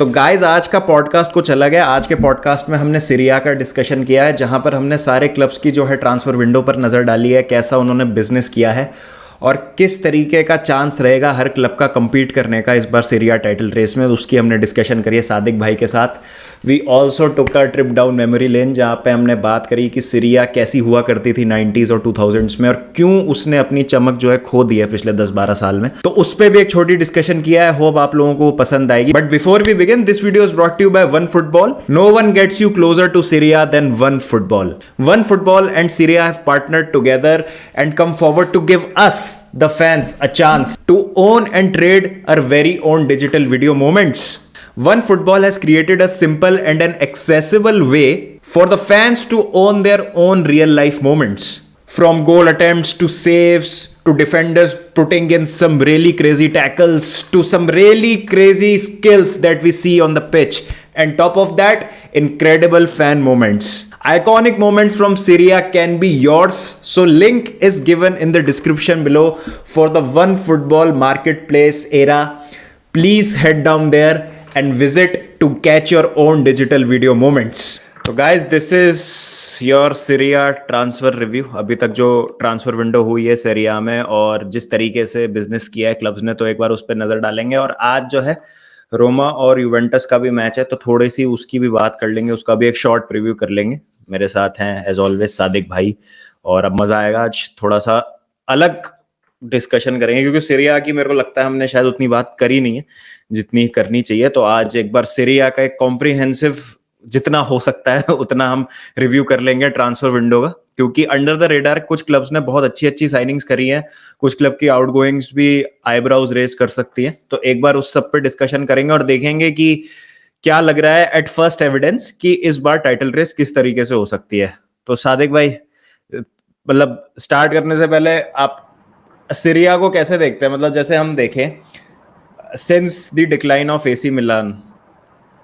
तो गाइज आज का पॉडकास्ट कुछ अलग है। आज के पॉडकास्ट में हमने सीरिया का डिस्कशन किया है, जहां पर हमने सारे क्लब्स की जो है ट्रांसफर विंडो पर नज़र डाली है, कैसा उन्होंने बिजनेस किया है और किस तरीके का चांस रहेगा हर क्लब का compete करने का इस बार सीरिया टाइटल रेस में। उसकी हमने डिस्कशन करी है सादिक भाई के साथ। We also took a trip down memory lane, जहाँ पे हमने बात करी कि सीरिया कैसी हुआ करती थी 90s और 2000s में और क्यों उसने अपनी चमक जो है खो दी है पिछले 10-12 साल में। तो उस पर भी एक छोटी डिस्कशन किया है, होप आप लोगों को पसंद आएगी। But before we begin, this video is brought to you by OneFootball. No one gets you closer to Serie A than OneFootball. OneFootball and Serie A have partnered together and come forward to give us the fans a chance to own and trade our very own digital video moments. One Football has created a simple and an accessible way for the fans to own their own real life moments. From goal attempts to saves to defenders putting in some really crazy tackles to some really crazy skills that we see on the pitch. And top of that, incredible fan moments. Iconic moments from Syria can be yours, so link is given in the description below for the One Football Marketplace era. Please head down there and visit to catch your own digital video moments. So guys, this is your Syria transfer review. अभी तक जो transfer window हुई है Syria में और जिस तरीके से बिजनेस किया है क्लब्स ने, तो एक बार उस पर नजर डालेंगे। और आज जो है रोमा और यूवेंटस का भी मैच है, तो थोड़ी सी उसकी भी बात कर लेंगे, उसका भी एक शॉर्ट प्रीव्यू कर लेंगे। मेरे साथ हैं एज ऑलवेज सादिक भाई, और अब मजा आएगा। आज थोड़ा सा अलग डिस्कशन करेंगे क्योंकि सीरिया की मेरे को लगता है हमने शायद उतनी बात करी नहीं है जितनी करनी चाहिए। तो आज एक बार सीरिया का एक कॉम्प्रिहेंसिव जितना हो सकता है उतना हम रिव्यू कर लेंगे ट्रांसफर विंडो का, क्योंकि अंडर द रेडार कुछ क्लब्स ने बहुत अच्छी अच्छी साइनिंग्स करी हैं, कुछ क्लब की आउटगोइंग्स भी आईब्राउज रेज कर सकती हैं। तो एक बार उस सब पे डिस्कशन करेंगे और देखेंगे कि क्या लग रहा है एट फर्स्ट एविडेंस कि इस बार टाइटल रेस किस तरीके से हो सकती है। तो सादिक भाई, मतलब स्टार्ट करने से पहले आप सीरिया को कैसे देखते हैं? मतलब जैसे हम देखें, since the decline of AC Milan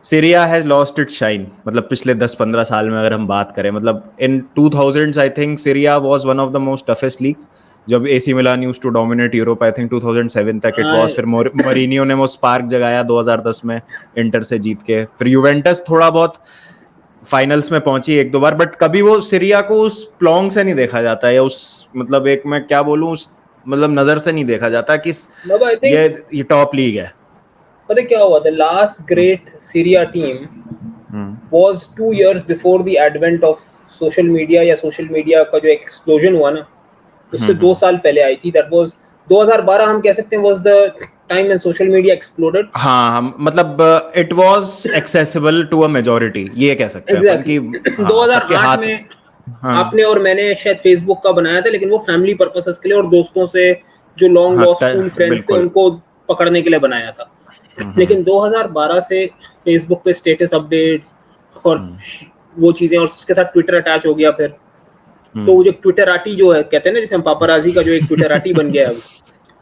Syria has lost its shine. मतलब पिछले 10-15 साल में अगर हम बात करें, मतलब इन 2000s I think Serie was one of the most toughest leagues. जब AC Milan used to dominate Europe, I think 2007 तक इट वाज। फिर मौरिनियो ने वो स्पार्क जगाया 2010 में इंटर से जीत के। फिर यूवेंटस थोड़ा बहुत फाइनल्स में पहुंची एक दो बार, बट कभी वो सीरिया को उस प्लॉन्ग से नहीं देखा जाता, या उस मतलब एक मैं क्या बोलूं, उस मतलब नजर से नहीं देखा जाता कि ये टॉप लीग है। पता क्या हुआ? The last great Syria team was 2 years before the advent of social media, या social media का जो explosion हुआ ना, उससे 2 साल पहले आई थी। That was 2012 हम कह सकते हैं was the time when social media exploded. हाँ, मतलब it was accessible to a majority, ये कह सकते हैं exactly. कि 2008 में आपने और मैंने शायद फेसबुक का बनाया था, लेकिन वो फैमिली पर्पसेस के लिए और दोस्तों से जो लॉन्ग लॉस्ट स्कूल फ्रेंड्स थे उनको पकड़ने के लिए बनाया था। लेकिन 2012 से फेसबुक पे स्टेटस अपडेट्स और वो चीजें, और उसके साथ ट्विटर अटैच हो गया। फिर तो वो जो ट्विटराटी जो है, कहते हैं ना जैसे हम पापाराजी का जो एक ट्विटराटी बन गया है,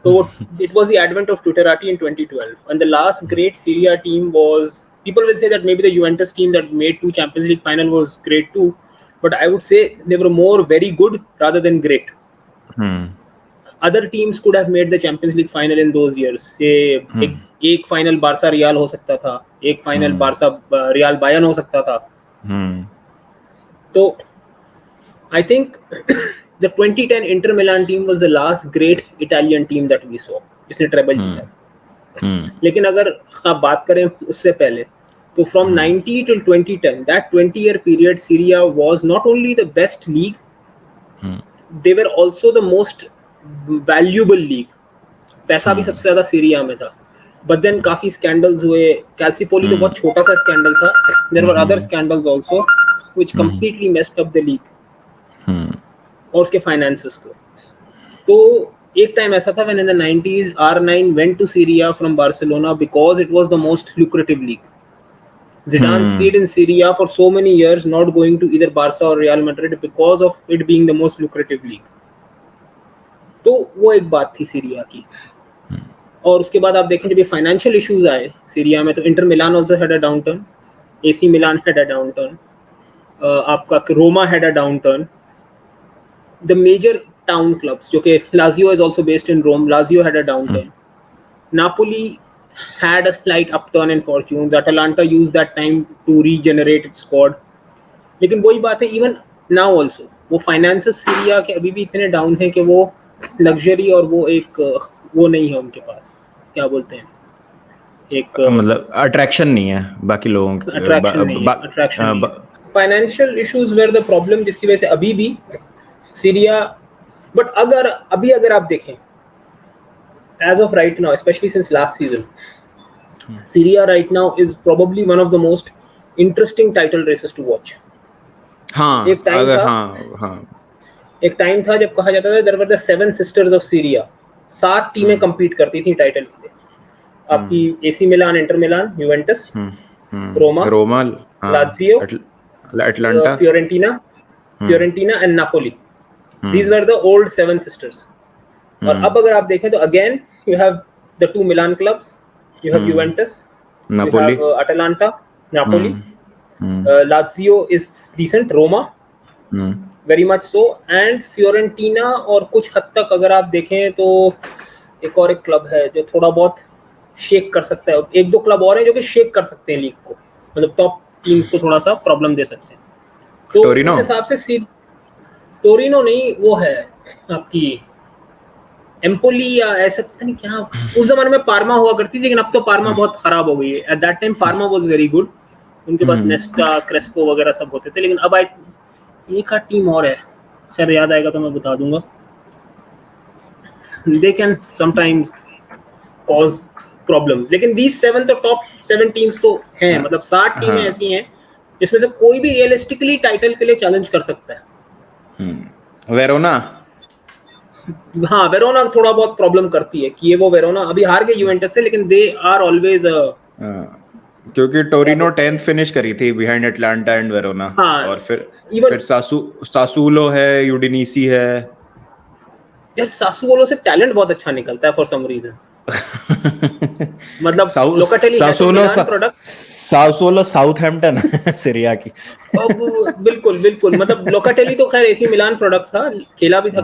तो it was the advent of Twitterati in 2012, and the last great Syria team was, people will say that maybe the Juventus team that made 2 Champions League final was great too, but I would say they were more very good rather than great. Other teams could have made the Champions League final in those years. Say एक final Barça riyal हो सकता था, एक final Barça riyal Bayern हो सकता था। तो I think the 2010 Inter Milan team was the last great Italian team that we saw, जिसने ट्रेबल जीता। लेकिन अगर आप बात करें उससे पहले, तो from 90 till 2010, that 20-year period, Syria was not only the best league, they were also the most valuable league. पैसा भी सबसे ज्यादा सीरिया में था। But then काफी स्कैंडल्स हुए। कैल्सिपोली तो बहुत छोटा सा स्कैंडल था। There were other scandals also which completely messed up the league और उसके फाइनेंसेस को। तो एक टाइम ऐसा था when in the 90s R9 went to Syria from Barcelona because it was the most lucrative league. Zidane stayed in Syria for so many years, not going to either Barca or Real Madrid because of it being the most lucrative league. तो वो एक बात थी Syria की। और उसके बाद आप देखें जब ये फाइनेंशियल इश्यूज आए सीरिया में, तो Inter Milan also had a downturn, AC Milan had a downturn, आपका Roma had a downturn. The major town clubs, जो कि Lazio is also based in Rome, Lazio had a downturn, Napoli had a slight upturn in fortunes. Atalanta used that time to regenerate its squad. लेकिन वही बात है, even now also वो finances Syria के अभी भी इतने डाउन है कि वो लग्जरी और वो एक वो नहीं है उनके पास, क्या बोलते हैं, एक मतलब अट्रैक्शन नहीं है बाकी लोगों के, अट्रैक्शन नहीं है। Financial issues were the problem, जिसकी वजह से अभी भी सीरिया, बट अगर आप देखें as of right now, especially since last season, Syria right now is probably one of the most interesting title races to watch. हाँ, एक टाइम था जब कहा जाता था there were the 7 sisters of Syria, 7 टीमें compete करती थी टाइटल के लिए। आपकी AC Milan, Inter Milan, Juventus, Roma, Lazio, Atlanta, Fiorentina and Napoli. These were the old 7 sisters. और अब अगर आप देखें तो again you have the 2 Milan clubs, you have Juventus, you have Atalanta, Napoli, Lazio is decent, Roma very much so, and Fiorentina, और कुछ हद तक अगर आप देखें तो एक क्लब है जो थोड़ा बहुत शेक कर सकता है, 1-2 क्लब और हैं जो कि शेक कर सकते हैं लीग को, मतलब टॉप टीम्स को थोड़ा सा प्रॉब्लम दे सकते हैं। तो इस हिसाब से टोरिनो नहीं, वो है आपकी एम्पोली या ऐसा पता नहीं क्या, उस जमाने में पार्मा हुआ करती थी, लेकिन अब तो पार्मा बहुत खराब हो गई है। At that time pharma was very good, उनके पास नेस्टा, क्रेस्पो वगैरह सब होते थे, लेकिन अब एक टीम और है, खैर याद आएगा तो मैं बता दूंगा। They can sometimes cause problems, लेकिन these 7 तो टॉप 7 टीम्स तो हैं, मतलब 7 टीमें ऐसी हैं जिसमें से कोई भी रियलिस्टिकली टाइटल के लिए चैलेंज कर सकता है। वेरोना, हाँ, वेरोना थोड़ा बहुत प्रॉब्लम करती है कि ये वो वेरोना अभी हार गए यूवेंटस से, लेकिन दे आर ऑलवेज क्योंकि टोरिनो 10th फिनिश करी थी बिहाइंड अटलांटा एंड वेरोना। और फिर सासुलो है, यूडिनीसी है। यार सासुओलो से टैलेंट बहुत अच्छा निकलता है फॉर सम रीजन। मतलब लोकाटेली सासुओलो साउथहैम्पटन सीरिया की। बिल्कुल, मतलब लोकाटेली तो खैर एसी मिलान प्रोडक्ट था, खेला भी था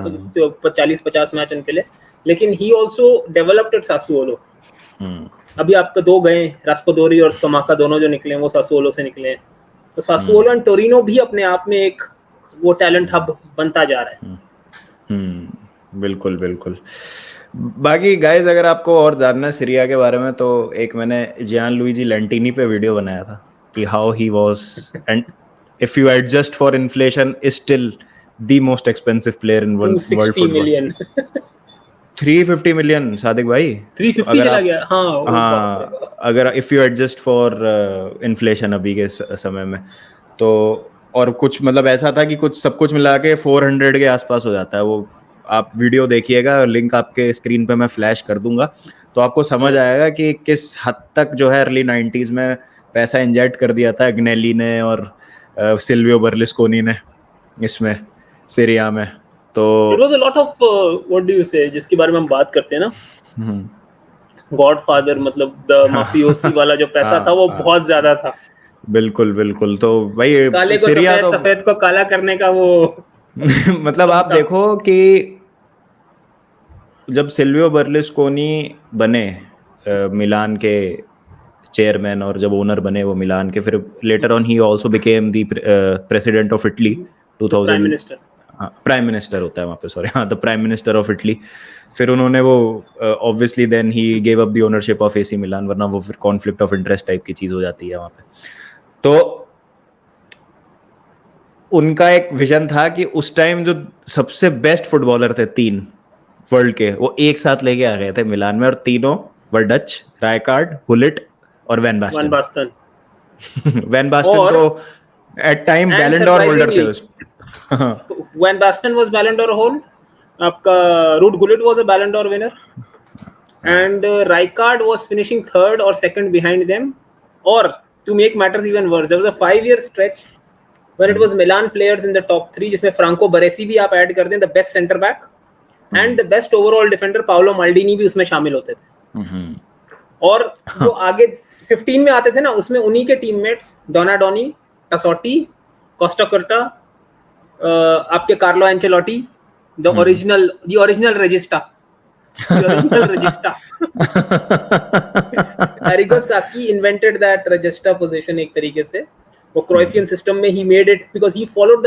40-50 मैच उनके लिए, लेकिन ही आल्सो डेवलप्ड एट सासुओलो। अभी आपके 2 गए, रास्पादोरी और स्कमाका, दोनों जो निकले वो सासुओलो से निकले हैं। तो सासुओलो एंड टोरिनो भी अपने आप में एक वो टैलेंट हब बनता जा रहा है। बिल्कुल। बाकी गाइस, अगर आपको और जानना है सीरिया के बारे में, तो एक मैंने जियान लुइजी लेंटिनी पे वीडियो बनाया था कि how he was, and if you adjust for inflation is still the most expensive player in world football. 350 million Sadiq भाई, 350 चला गया। हाँ, अगर if you adjust for inflation अभी के समय में, तो और कुछ मतलब ऐसा था कि कुछ सब कुछ मिला के 400 के आसपास हो जाता है। वो आप वीडियो देखिएगा, लिंक आपके स्क्रीन पे मैं फ्लैश कर दूंगा, तो आपको समझ आएगा कि किस हद तक जो है अर्ली 90s में पैसा इंजेक्ट कर दिया था अग्नेली ने और सिल्वियो बर्लुस्कोनी ने इसमें सीरिया में। तो it was a lot of what do you से, जिसके बारे में हम बात करते हैं ना, गॉडफादर, मतलब द माफियोसी वाला जो पैसा था वो बहुत ज्यादा था। बिल्कुल। तो भाई काले को सीरिया तो सफेद को काला करने का वो मतलब आप देखो कि जब सिल्वियो बर्लुस्कोनी बने मिलान के चेयरमैन, और जब ओनर बने वो मिलान के, फिर later on he also became the president of Italy 2000, prime minister होता है वहाँ पे, सॉरी, हाँ, the prime minister of Italy. फिर उन्होंने वो obviously then he gave up the ownership of AC Milan, वरना वो फिर कॉन्फ्लिक्ट ऑफ इंटरेस्ट टाइप की चीज हो जाती है वहाँ पे। तो उनका एक विजन था कि उस टाइम जो सबसे बेस्ट फुटबॉलर थे 3 वर्ल्ड के, वो एक साथ लेके आ गए थे मिलान में, और तीनों वर डच, रायकार्ड, हुलिट और वैन बास्टन। वैन बास्टन तो at time Ballon d'Or holders थे। Van Basten was Ballon d'Or hold, आपका Ruud Gullit was a Ballon d'Or winner, and Rijkaard was finishing 3rd और 2nd behind them. और to make matters even worse, there was a 5-year stretch where it was Milan players in the top 3, जिसमें Franco बरेसी भी आप add कर दें, the best centre back and the best overall defender Paolo Maldini भी उसमें शामिल होते थे। और जो आगे 15 में आते थे ना, उसमें उन्हीं के टीममेट्स डोनाडोनी, टसोटी, कोस्टा कर्टा, आपके Carlo Ancelotti, the original regista, The original regista. Arrigo Sacchi invented that regista position एक तरीके से. वो Cruyffian system में he made it because he followed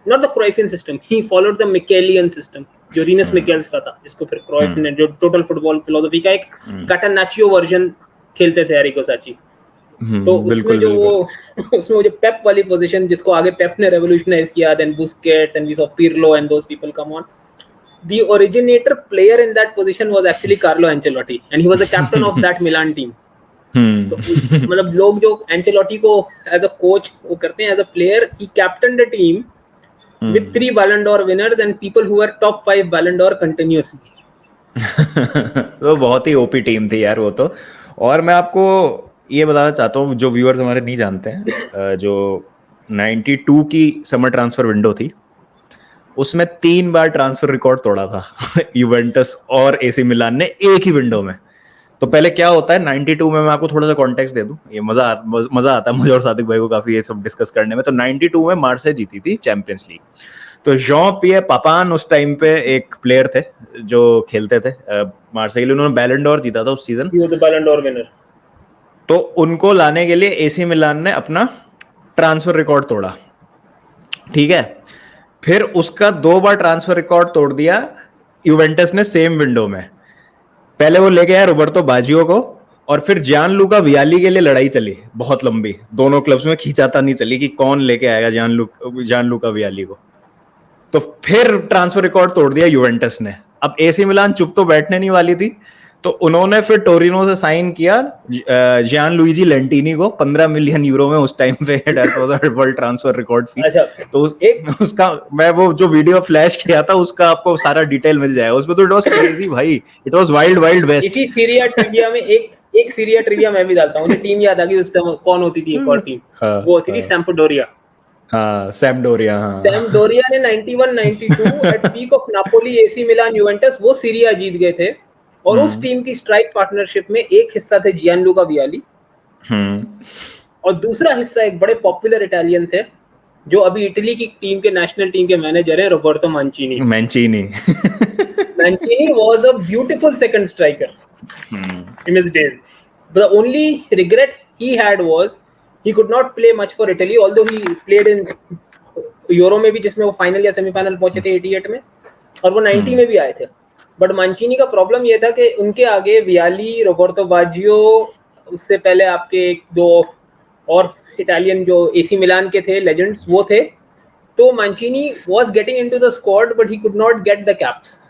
not the Cruyffian system, he followed the Michelian system, जो रीनस मिकेल्स का था, जिसको फिर Cruyff ने जो टोटल फुटबॉल फिलोसफी का एक कैटेनाचियो वर्जन खेलते थे Arrigo Sacchi. तो उसमें जो पेप वाली पोजीशन जिसको आगे पेप ने रेवोल्यूशनाइज किया, then Busquets and we saw Pirlo and those people come on. The originator player in that position was actually Carlo Ancelotti, and he was the captain of that Milan team. तो मतलब लोग जो Ancelotti को as a coach वो करते हैं, as a player he captained the team with 3 Ballon d'Or winners and people who were top 5 Ballon d'Or continuously. तो बहुत ही ओपी टीम थी यार वो तो. और मैं आपको ये बताना चाहता हूँ, जो व्यूअर्स हमारे नहीं जानते हैं, जो 92 की समर ट्रांसफर विंडो थी उसमें 3 बार ट्रांसफर रिकॉर्ड तोड़ा था यूवेंटस और एसी मिलान ने एक ही विंडो में. तो पहले क्या होता है 92 में, मैं आपको थोड़ा सा कॉन्टेक्स्ट दे दूं, ये मजा आता है मुझे और सादिक भाई को काफी ये सब डिस्कस करने में. तो 92 में मार्सेई जीती थी चैंपियंस लीग. तो जॉन पियर पापान उस टाइम पे एक प्लेयर थे जो खेलते थे मार्सेई के लिए, उन्होंने बैलन डोर जीता था उस season. He was the Ballon d'Or winner. तो उनको लाने के लिए एसी मिलान ने अपना ट्रांसफर रिकॉर्ड तोड़ा. ठीक है, फिर उसका 2 बार ट्रांसफर रिकॉर्ड तोड़ दिया यूवेंटस ने सेम विंडो में. पहले वो लेके आया रोबर्टो बाजियो को, और फिर जियानलुका वियाली के लिए लड़ाई चली बहुत लंबी, दोनों क्लब्स में खींचाता नहीं चली कि कौन लेके आएगा जियानलुका वियाली को. तो फिर ट्रांसफर रिकॉर्ड तोड़ दिया यूवेंटस ने. अब एसी मिलान चुप तो बैठने नहीं वाली थी, तो उन्होंने फिर टोरिनो से साइन किया जियान लुइजी लेंटिनी को 15 मिलियन यूरो में उस टाइम पे. That was a world transfer record fee. तो उसका मैं वो जो वीडियो फ्लैश किया था उसका आपको सारा डिटेल मिल जाएगा उसमें. तो इट वाज क्रेजी भाई, इट वाज वाइल्ड वेस्ट. इसी सीरिया ट्रिविया में एक सीरिया ट्रिविया मैं भी डालता हूं. मुझे टीम याद आ गई उस टाइम कौन होती थी, एक और टीम वो होती थी सैम्पडोरिया. सैम्पडोरिया ने 91-92 at peak of Napoli, AC Milan, Juventus वो सीरिया जीत गए थे. और उस टीम की स्ट्राइक पार्टनरशिप में एक हिस्सा थे जियानलुका वियाली और दूसरा हिस्सा एक बड़े पॉपुलर इटालियन थे जो अभी इटली की टीम के नेशनल टीम के मैनेजर हैं, Roberto Mancini. Mancini was a beautiful second striker in his days. But the only regret he had was he could not play much for Italy, although he played in euro में भी, जिसमें वो final या semifinal पहुंचे थे 88 में, और वो 90 में भी आए थे. बट मांचीनी का प्रॉब्लम ये था कि उनके आगे वियाली, रोबर्टो बाजियो, उससे पहले आपके 1-2 और इटालियन जो एसी मिलान के थे लेजेंड्स वो थे. तो Mancini was getting into the squad but he could not get the caps.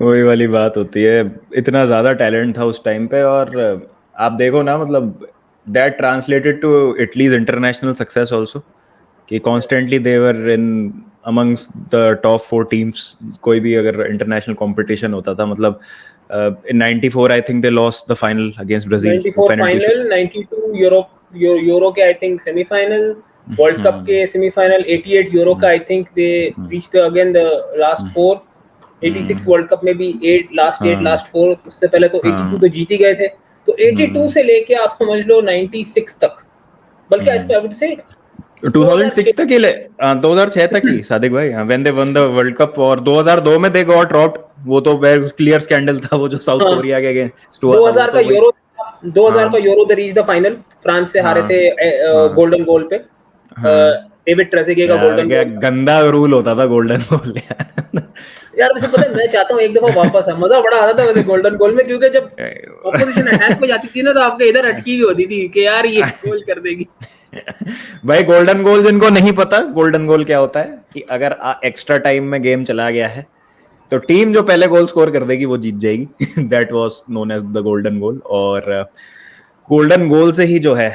वही वाली बात होती है, इतना ज्यादा टैलेंट था उस टाइम पे. और आप देखो ना, मतलब that translated to Italy's international success also, कि constantly they were in amongst the top 4 teams. कोई भी अगर इंटरनेशनल कंपटीशन होता था, मतलब in 94 I think they lost the final against Brazil. 94 final, 92 euro के I think semifinal, world cup के semifinal, 88 euro का आई think they reached again the last 4. 86 world cup में भी 8 लास्ट 4. उससे पहले तो 82 तो जीत ही गए थे. तो 82 से लेके आप समझ लो 96 तक, बल्कि आई वुड से 2006 तक ही 2006 तक ही सादिक भाई, when they one the world cup. और 2002 में दे गॉट ड्रॉप्ड, वो तो क्लियर स्कैंडल था, वो जो साउथ कोरिया के अगेंस्ट. 2000 का euro they reach the final, France से हारे थे गोल्डन गोल पे. डेविड ट्रेजेगे का गोल्डन गोल, गंदा रूल होता था गोल्डन गोल यार. वैसे पता है, मैं चाहता हूँ एक दफा वापस आ, मजा बड़ा आता था वैसे गोल्डन गोल में, क्योंकि जब ऑपोजिशन अटैक पे जाती थी ना तो आपके इधर अटकी भी होती थी कि यार ये गोल कर देगी. भाई गोल्डन गोल, जिनको नहीं पता गोल्डन गोल क्या होता है, कि अगर एक्स्ट्रा टाइम में गेम चला गया है तो टीम जो पहले गोल स्कोर कर देगी वो जीत जाएगी. That was known as the golden goal. और गोल्डन गोल से ही जो है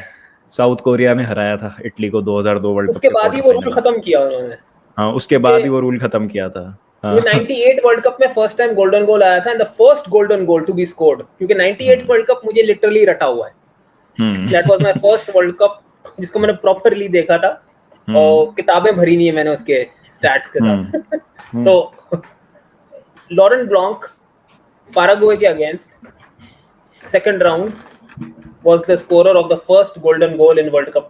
साउथ कोरिया में हराया था इटली को 2002 वर्ल्ड कप. उसके बाद ही वो रूल खत्म किया उन्होंने. हाँ, उसके बाद ही वो रूल खत्म किया था. ये 98 वर्ल्ड कप में फर्स्ट टाइम गोल्डन गोल आया था, and the first golden goal to be scored, क्योंकि 98 वर्ल्ड कप मुझे लिटरली रटा हुआ है. That was my first world cup जिसको मैंने प्रॉपर्ली देखा था, और किताबें भरी नहीं है मैंने उसके स्टैट्स के साथ. तो लॉरेंट ब्लॉन्क पैराग्वे के against second round was the scorer of the first golden goal in World Cup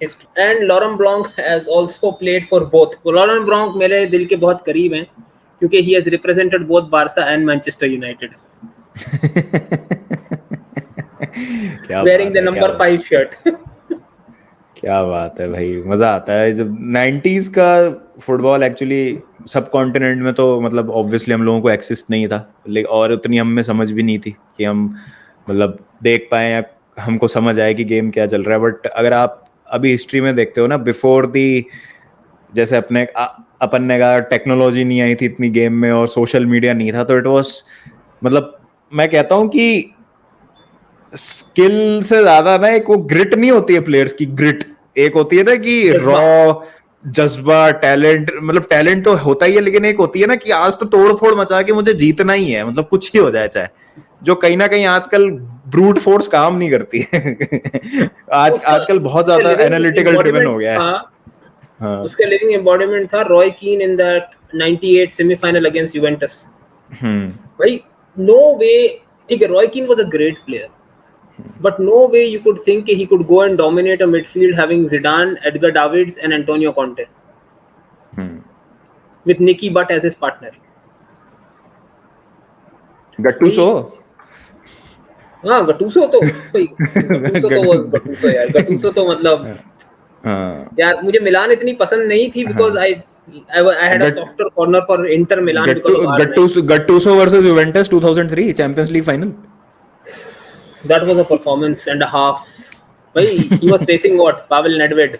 history and Laurent Blanc has also played for both. Laurent Blanc मेरे दिल के बहुत करीब हैं क्योंकि he has represented both Barca and Manchester United. wearing the number 5 shirt. क्या बात है भाई, मजा आता है जब 90s का फुटबॉल एक्चुअली सब कॉन्टिनेंट में तो मतलब ऑब्वियसली हम लोगों को एक्सेस नहीं था, लेकिन और उतनी हम में समझ भी नहीं थी कि हम मतलब देख पाए या हमको समझ आए कि गेम क्या चल रहा है. बट अगर आप अभी हिस्ट्री में देखते हो ना, बिफोर दी जैसे अपन ने कहा टेक्नोलॉजी नहीं आई थी इतनी गेम में और सोशल मीडिया नहीं था, तो इट वाज मतलब मैं कहता हूँ कि स्किल से ज्यादा ना एक वो ग्रिट नहीं होती है प्लेयर्स की, ग्रिट एक होती है ना कि रॉ जज्बा टैलेंट, मतलब टैलेंट तो होता ही है लेकिन एक होती है ना कि आज तो तोड़ फोड़ मचा के मुझे जीतना ही है, मतलब कुछ ही हो जाए चाहे, जो कहीं ना कहीं आजकल ब्रूट फोर्स काम नहीं करती है. आजकल बहुत ज्यादा एनालिटिकल ड्रिवन हो गया है. हाँ. उसका लिविंग एम्बॉडीमेंट था रॉय कीन in that 98 semifinal against Juventus. भाई नो वे, ठीक है रॉय कीन was a great player, but no way you could think he could go and dominate a midfield having Zidane, Edgar Davids and Antonio Conte. With Nicky Butt as his partner. Gattuso? हाँ Gattuso तो was Gattuso यार. Gattuso तो मतलब यार मुझे मिलान इतनी पसंद नहीं थी because I had a softer corner for Inter Milan because of Gattuso versus Juventus 2003 Champions League final. That was a performance and a half. Bhai, he was facing what? Pavel Nedved.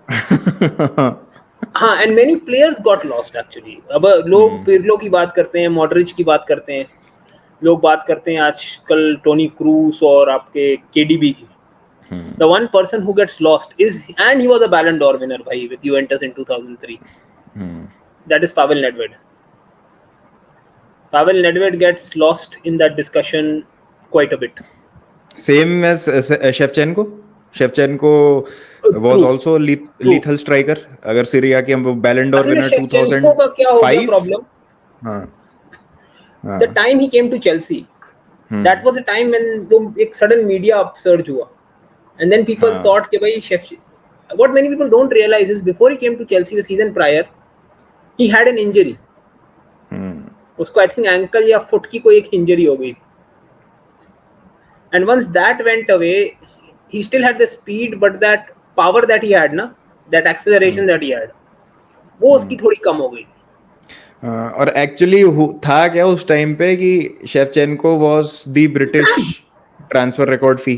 हाँ, and many players got lost actually. अब लोग Pirlo की बात करते हैं, Modric की बात करते हैं, लोग बात करते हैं आजकल टोनी क्रूस और आपके केडीबी की. The one person who gets lost is, and he was a Ballon d'Or winner भाई with Juventus in 2003. That is Pavel Nedved. Pavel Nedved gets lost in that discussion quite a bit. Same as Shevchenko. Shevchenko was also lethal striker. अगर Syria की हम बैलन door winner 2005 का क्या हो गया problem? The time he came to Chelsea, that was a time when वो एक sudden media upsurge हुआ, and then people thought कि भाई what many people don't realize is before he came to Chelsea the season prior, he had an injury. उसको I think ankle या foot की कोई एक injury हो गई. And once that went away, he still had the speed, but that power that he had, ना, that acceleration that he had, वो उसकी थोड़ी कम हो गई. और एक्चुअली था क्या उस टाइम पे कि Shevchenko was the British transfer record fee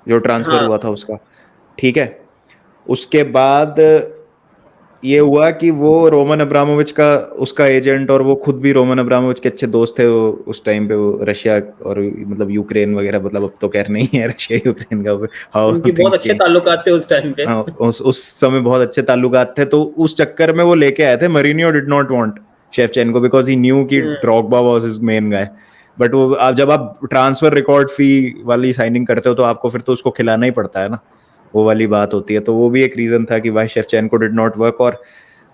जो ट्रांसफर हुआ था उसका, ठीक है. उसके बाद ये हुआ कि वो रोमन अब्रामोविच का उसका एजेंट, और वो खुद भी रोमन अब्रामोविच के अच्छे दोस्त थे वो उस टाइम पे, वो रशिया और मतलब यूक्रेन वगैरह, मतलब अब तो खैर नहीं है रशिया यूक्रेन का, उनके बहुत अच्छे ताल्लुकात थे उस टाइम पे. हाँ, उस समय बहुत अच्छे ताल्लुकात थे. तो उस चक्कर में वो लेके आए थे. Mourinho did not want Shevchenko because he knew कि Drogba was his main guy. But वो जब आप ट्रांसफर रिकॉर्ड फी वाली साइनिंग करते हो तो आपको फिर तो उसको खिलाना ही पड़ता है ना, वो वाली बात होती है. तो वो भी एक रीजन था कि भाई शेवचेंको डिड नॉट वर्क. और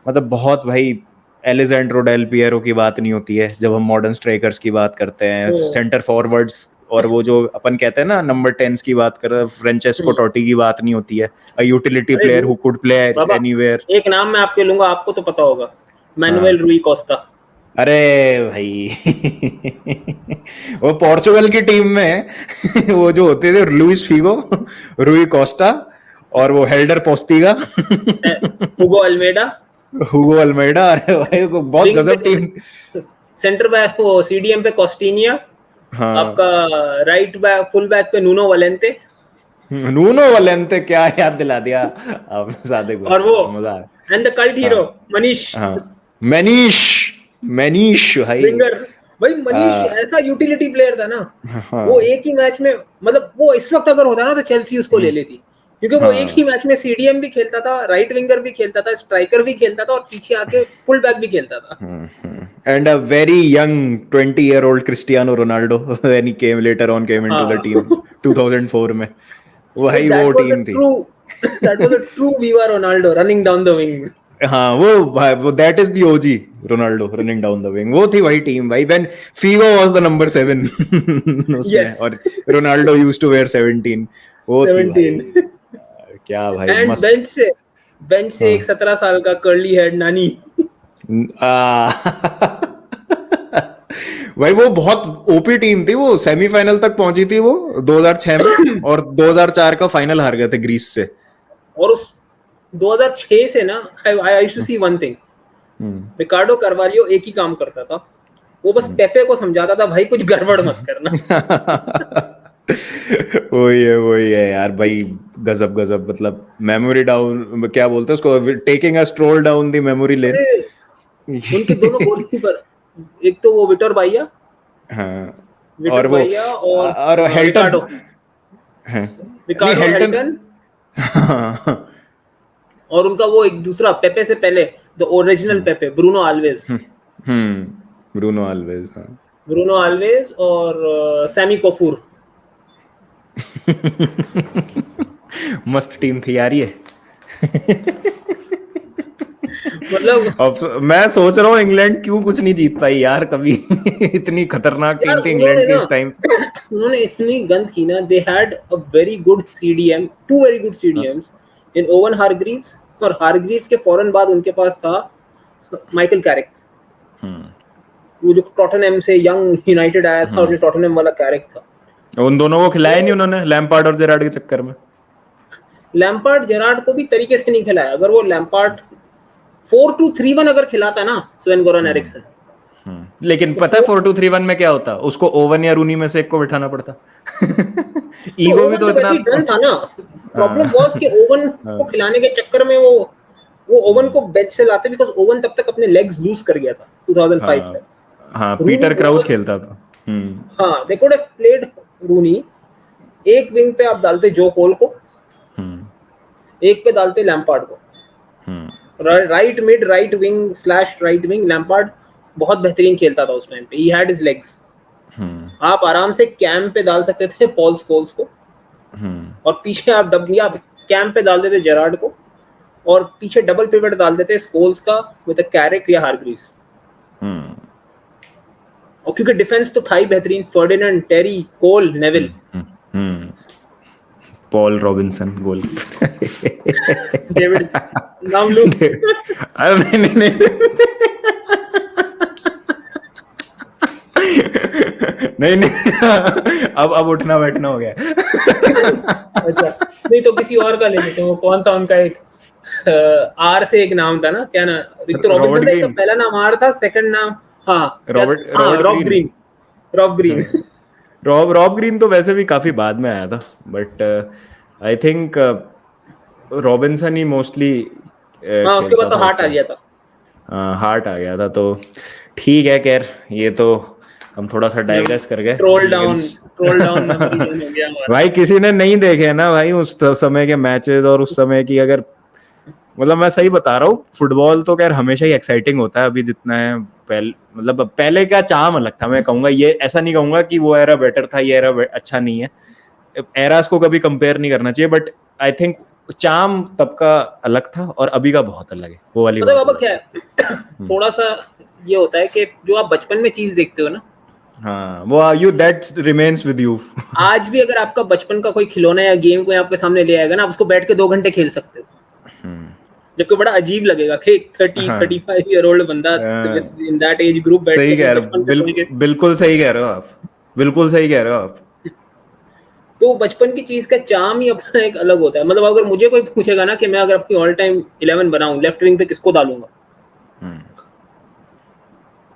मतलब बहुत भाई एलेजेंड्रो डेल पिएरो की बात नहीं होती है जब हम मॉडर्न स्ट्राइकर्स की बात करते हैं, सेंटर फॉरवर्ड्स, और वो जो अपन कहते हैं ना नंबर 10 की बात कर रहे हैं, फ्रेंचेस्को टोटी की बात नहीं होती है. अ utility player who could play anywhere. एक नाम मैं आपके लूंगा, आपको तो पता होगा, मैनुएल रूई कोस्टा. अरे भाई वो पोर्चुगल की टीम में वो जो होते थे लुइस फिगो, रूई कोस्टा और वो हेल्डर पोस्टिगा, हुगो अल्मेडा. अरे भाई को बहुत गजब टीम. सेंटर बैक वो सीडीएम पे कोस्टिनिया, आपका राइट बैक फुल बैक पे नूनो वलेंते. क्या याद दिला दिया आपने सादे को. और वो मजा and the cult hero Manish भाई मनीष ऐसा यूटिलिटी प्लेयर था ना. वो एक ही मैच में, मतलब वो इस वक्त अगर होता ना तो चेल्सी उसको ले लेती, क्योंकि वो एक ही मैच में सीडीएम भी खेलता था, राइट विंगर भी खेलता था, स्ट्राइकर भी खेलता था और पीछे आके फुल बैक भी खेलता था. And a very young 20-year-old Cristiano Ronaldo when he came later on came into the team 2004 में. वही वो टीम थी. That was a true Viva Ronaldo running down the wings. हाँ वो that is the OG Ronaldo running down the wing. वो थी वही team भाई. When Figo was the number 7 उसमें, और रोनाल्डो यूज्ड टू वेयर 17. वो 17. क्या भाई, एंड मस्त। बेंच से एक 17 साल का कर्ली हेड नानी। आ, भाई वो बहुत ओपी टीम थी, वो सेमीफाइनल तक पहुंची थी वो 2006 में, और 2004 का फाइनल हार गए थे ग्रीस से। और उस 2006 से ना, I used to see one thing, Ricardo Carvalho एक ही काम करता था, वो बस पेपे को समझाता था भाई कुछ गड़बड़ मत करना। वही है यार भाई। गजब गजब, मतलब मेमोरी डाउन, क्या बोलते हैं उसको, taking a stroll down the memory lane. अरे उनके दोनों गोलकीपर, एक तो वो विक्टर बाइया, हाँ, और विक्टर वो बाइया और हेल्टन। रिकार्डो, हाँ, नहीं रिकार्डो हेल्टन। हेल्टन, और उनका वो एक दूसरा पेपे से पहले, the original Pepe, Bruno Alves. Bruno Alves, हाँ। ब्रूनो आल्वेज और सैमी कपूर। मस्त टीम थी यार ये। मतलब अब मैं सोच रहा हूँ इंग्लैंड क्यों कुछ नहीं जीत पाई यार कभी। इतनी खतरनाक यार टीम थी उन्होंने इंग्लैंड की ना इस टाइम। उन्होंने इतनी गंद की ना, they had a very good CDM, two very good CDMs in Owen Hargreaves, और हारग्रीव्स के फौरन बाद उनके पास था माइकल कैरिक, वो जो टॉटनहम से यंग यूनाइटेड आया था, और जो टॉटनहम वाला कैरिक था। उन दोनों को खिलाया नहीं तो उन्होंने, लैम्पार्ड और जेरार्ड के चक्कर में। लैम्पार्ड जेरार्ड को भी तरीके से नहीं खिलाया। अगर वो लैम्पार्ड 4-2-3-1 अगर खिलाता ना स्वेन गोरन एरिक्सन, लेकिन तो पता है 4-2-3-1 में क्या होता, उसको ओवन या रूनी में से एक को बिठाना पड़ता। तो ईगो भी ओवन तो तो इतना। वैसे ही डन था ना। प्रॉब्लम वॉज कि ओवन को खिलाने के चक्कर में वो ओवन को बेंच से लाते, बिकॉज ओवन तब तक अपने लेग्स लूज कर गया था 2005 हाँ तक। हाँ, रूनी पीटर क्राउच वाज, खेलता था। हाँ, दे कुड हैव प्लेड रूनी। एक विंग पे आप डालते जो कोल को, एक पे डालते लैम्पार्ड को, right mid, right wing slash right wing. Lampard बहुत बेहतरीन खेलता था उस टाइम पे, ही हैड हिज लेग्स। आप आराम से कैम पे डाल सकते थे पॉल स्कोल्स को, और पीछे आप या कैम पे डाल देते जेरार्ड को, और पीछे डबल पिवट डाल देते स्कोल्स का विद अ कैरिक या हारग्रीव्स। और क्योंकि डिफेंस तो था ही बेहतरीन, फर्डिनेंड, टेरी, कोल, नेविल। पॉल रॉबिन्सन गोल। डेविड, नाम लू। अरे नहीं नहीं नहीं। नहीं नहीं, अब उठना बैठना हो गया। अच्छा, नहीं तो किसी और का ले लेते हैं। वो कौन था उनका, एक आर से एक नाम था ना, क्या ना, एक तो रॉबर्ट रॉबिन्सन था, एक का ग्रीन। पहला नाम आर था, सेकंड नाम, हाँ क्या, रॉबर्ट हाँ, Robert Rob Green. Green. Rob Green. Rob Green तो वैसे भी काफी बाद में आया था, बट आई थिंक रॉबिन्सन ही मोस्टली हाँ, उसके बाद खेलता तो था उस हार्ट आ टाइम। गया था। हार्ट आ गया था तो ठीक है। खैर ये तो हम थोड़ा सा डाइग्रेस कर गए, लेकिन स्ट्रोल डाउन मेमोरी लेन हो गया हमारा। भाई किसी ने नहीं देखे ना भाई उस समय के मैचेस और उस समय की, अगर मतलब मैं सही बता रहा हूँ, फुटबॉल तो खैर हमेशा ही एक्साइटिंग होता है अभी जितना है। मतलब पहले का चार्म अलग था, मैं कहूंगा, ये ऐसा नहीं कहूंगा कि वो एरा बेटर था, ये एरा अच्छा नहीं है। एरास को कभी कंपेयर नहीं करना चाहिए, बट आई थिंक चार्म तब का अलग था और अभी का बहुत अलग है, वो वाली पता है बात बाबा अलग क्या है। है, थोड़ा सा ये होता है कि जो आप बचपन में चीज देखते हो ना, हाँ, वो you that remains with you. आज भी अगर आपका बचपन का कोई खिलौना या गेम कोई आपके सामने ले आएगा ना, आप उसको बैठ के 2 घंटे खेल सकते हो। जबकि बड़ा अजीब लगेगा कि 35 ईयर ओल्ड बंदा इन दैट एज ग्रुप बैठ के सही अपने कह रहे बचपन हो, के समय के, बिल्कुल सही कह रहे हो आप, बिल्कुल सही कह रहे हो आप। तो बचपन की चीज का चार्म ही अपना एक अलग होता है। मतलब अगर मुझे कोई पूछेगा ना कि मैं अगर अपनी ऑल टाइम 11 बनाऊं, लेफ्ट विंग पे किसको डालूंगा,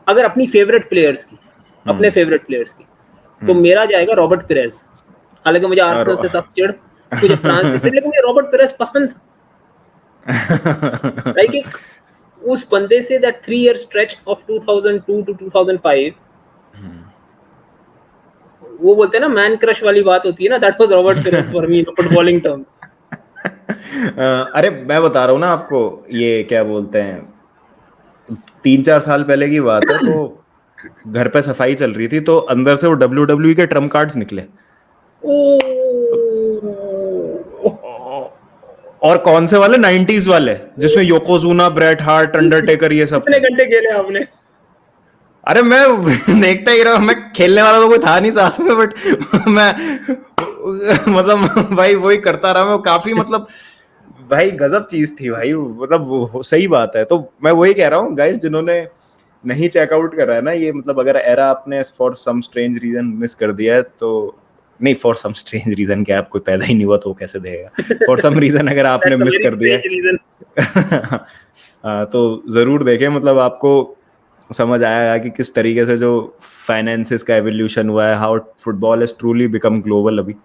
अगर अपनी फेवरेट प्लेयर्स की, अपने फेवरेट प्लेयर्स की, तो मेरा जाएगा रॉबर्ट पिरेज। हालांकि मुझे आर्सेनल से सब चिढ़, मुझे फ्रांस से चिढ़, लेकिन मुझे रॉबर्ट पिरेज पसंद था। लाइक एक उस बंदे से that 3 year stretch of 2002 to 2005, वो बोलते हैं ना मैन क्रश वाली बात होती है ना, that was Robert Pires for me in footballing terms. अरे मैं बता रहा हूँ ना आपको, ये क्या बोलते हैं, 3-4 साल पहले की बात है, तो घर पे सफाई चल रही थी, तो अंदर से वो WWE के ट्रम्प कार्ड्स निकले। और कौन से वाले, 90s वाले, जिसमें योकोजुना, ब्रेट हार्ट, अंडरटेकर, ये सब कितने थे। घंटे खेले आपने? अरे मैं देखता ही रहा, मैं खेलने वाला तो कोई था नहीं साथ में, बट मैं मतलब भाई वही करता रहा मैं काफी, मतलब भाई गजब चीज थी भाई, मतलब वो सही बात है। तो मैं वही कह रहा हूँ गाइस, जिन्होंने नहीं चेकआउट करा है ना ये, मतलब अगर एरा आपने for some strange reason miss कर दिया है तो, नहीं फॉर सम स्ट्रेंज रीजन क्या, आप कोई पैदा ही नहीं हुआ तो वो कैसे देगा, फॉर सम रीजन अगर आपने That's a मिस very कर दिया strange reason. है तो जरूर देखें, मतलब आपको समझ आएगा कि किस तरीके से जो फाइनेंसिस का एवोल्यूशन हुआ है, how football is truly become global अभी।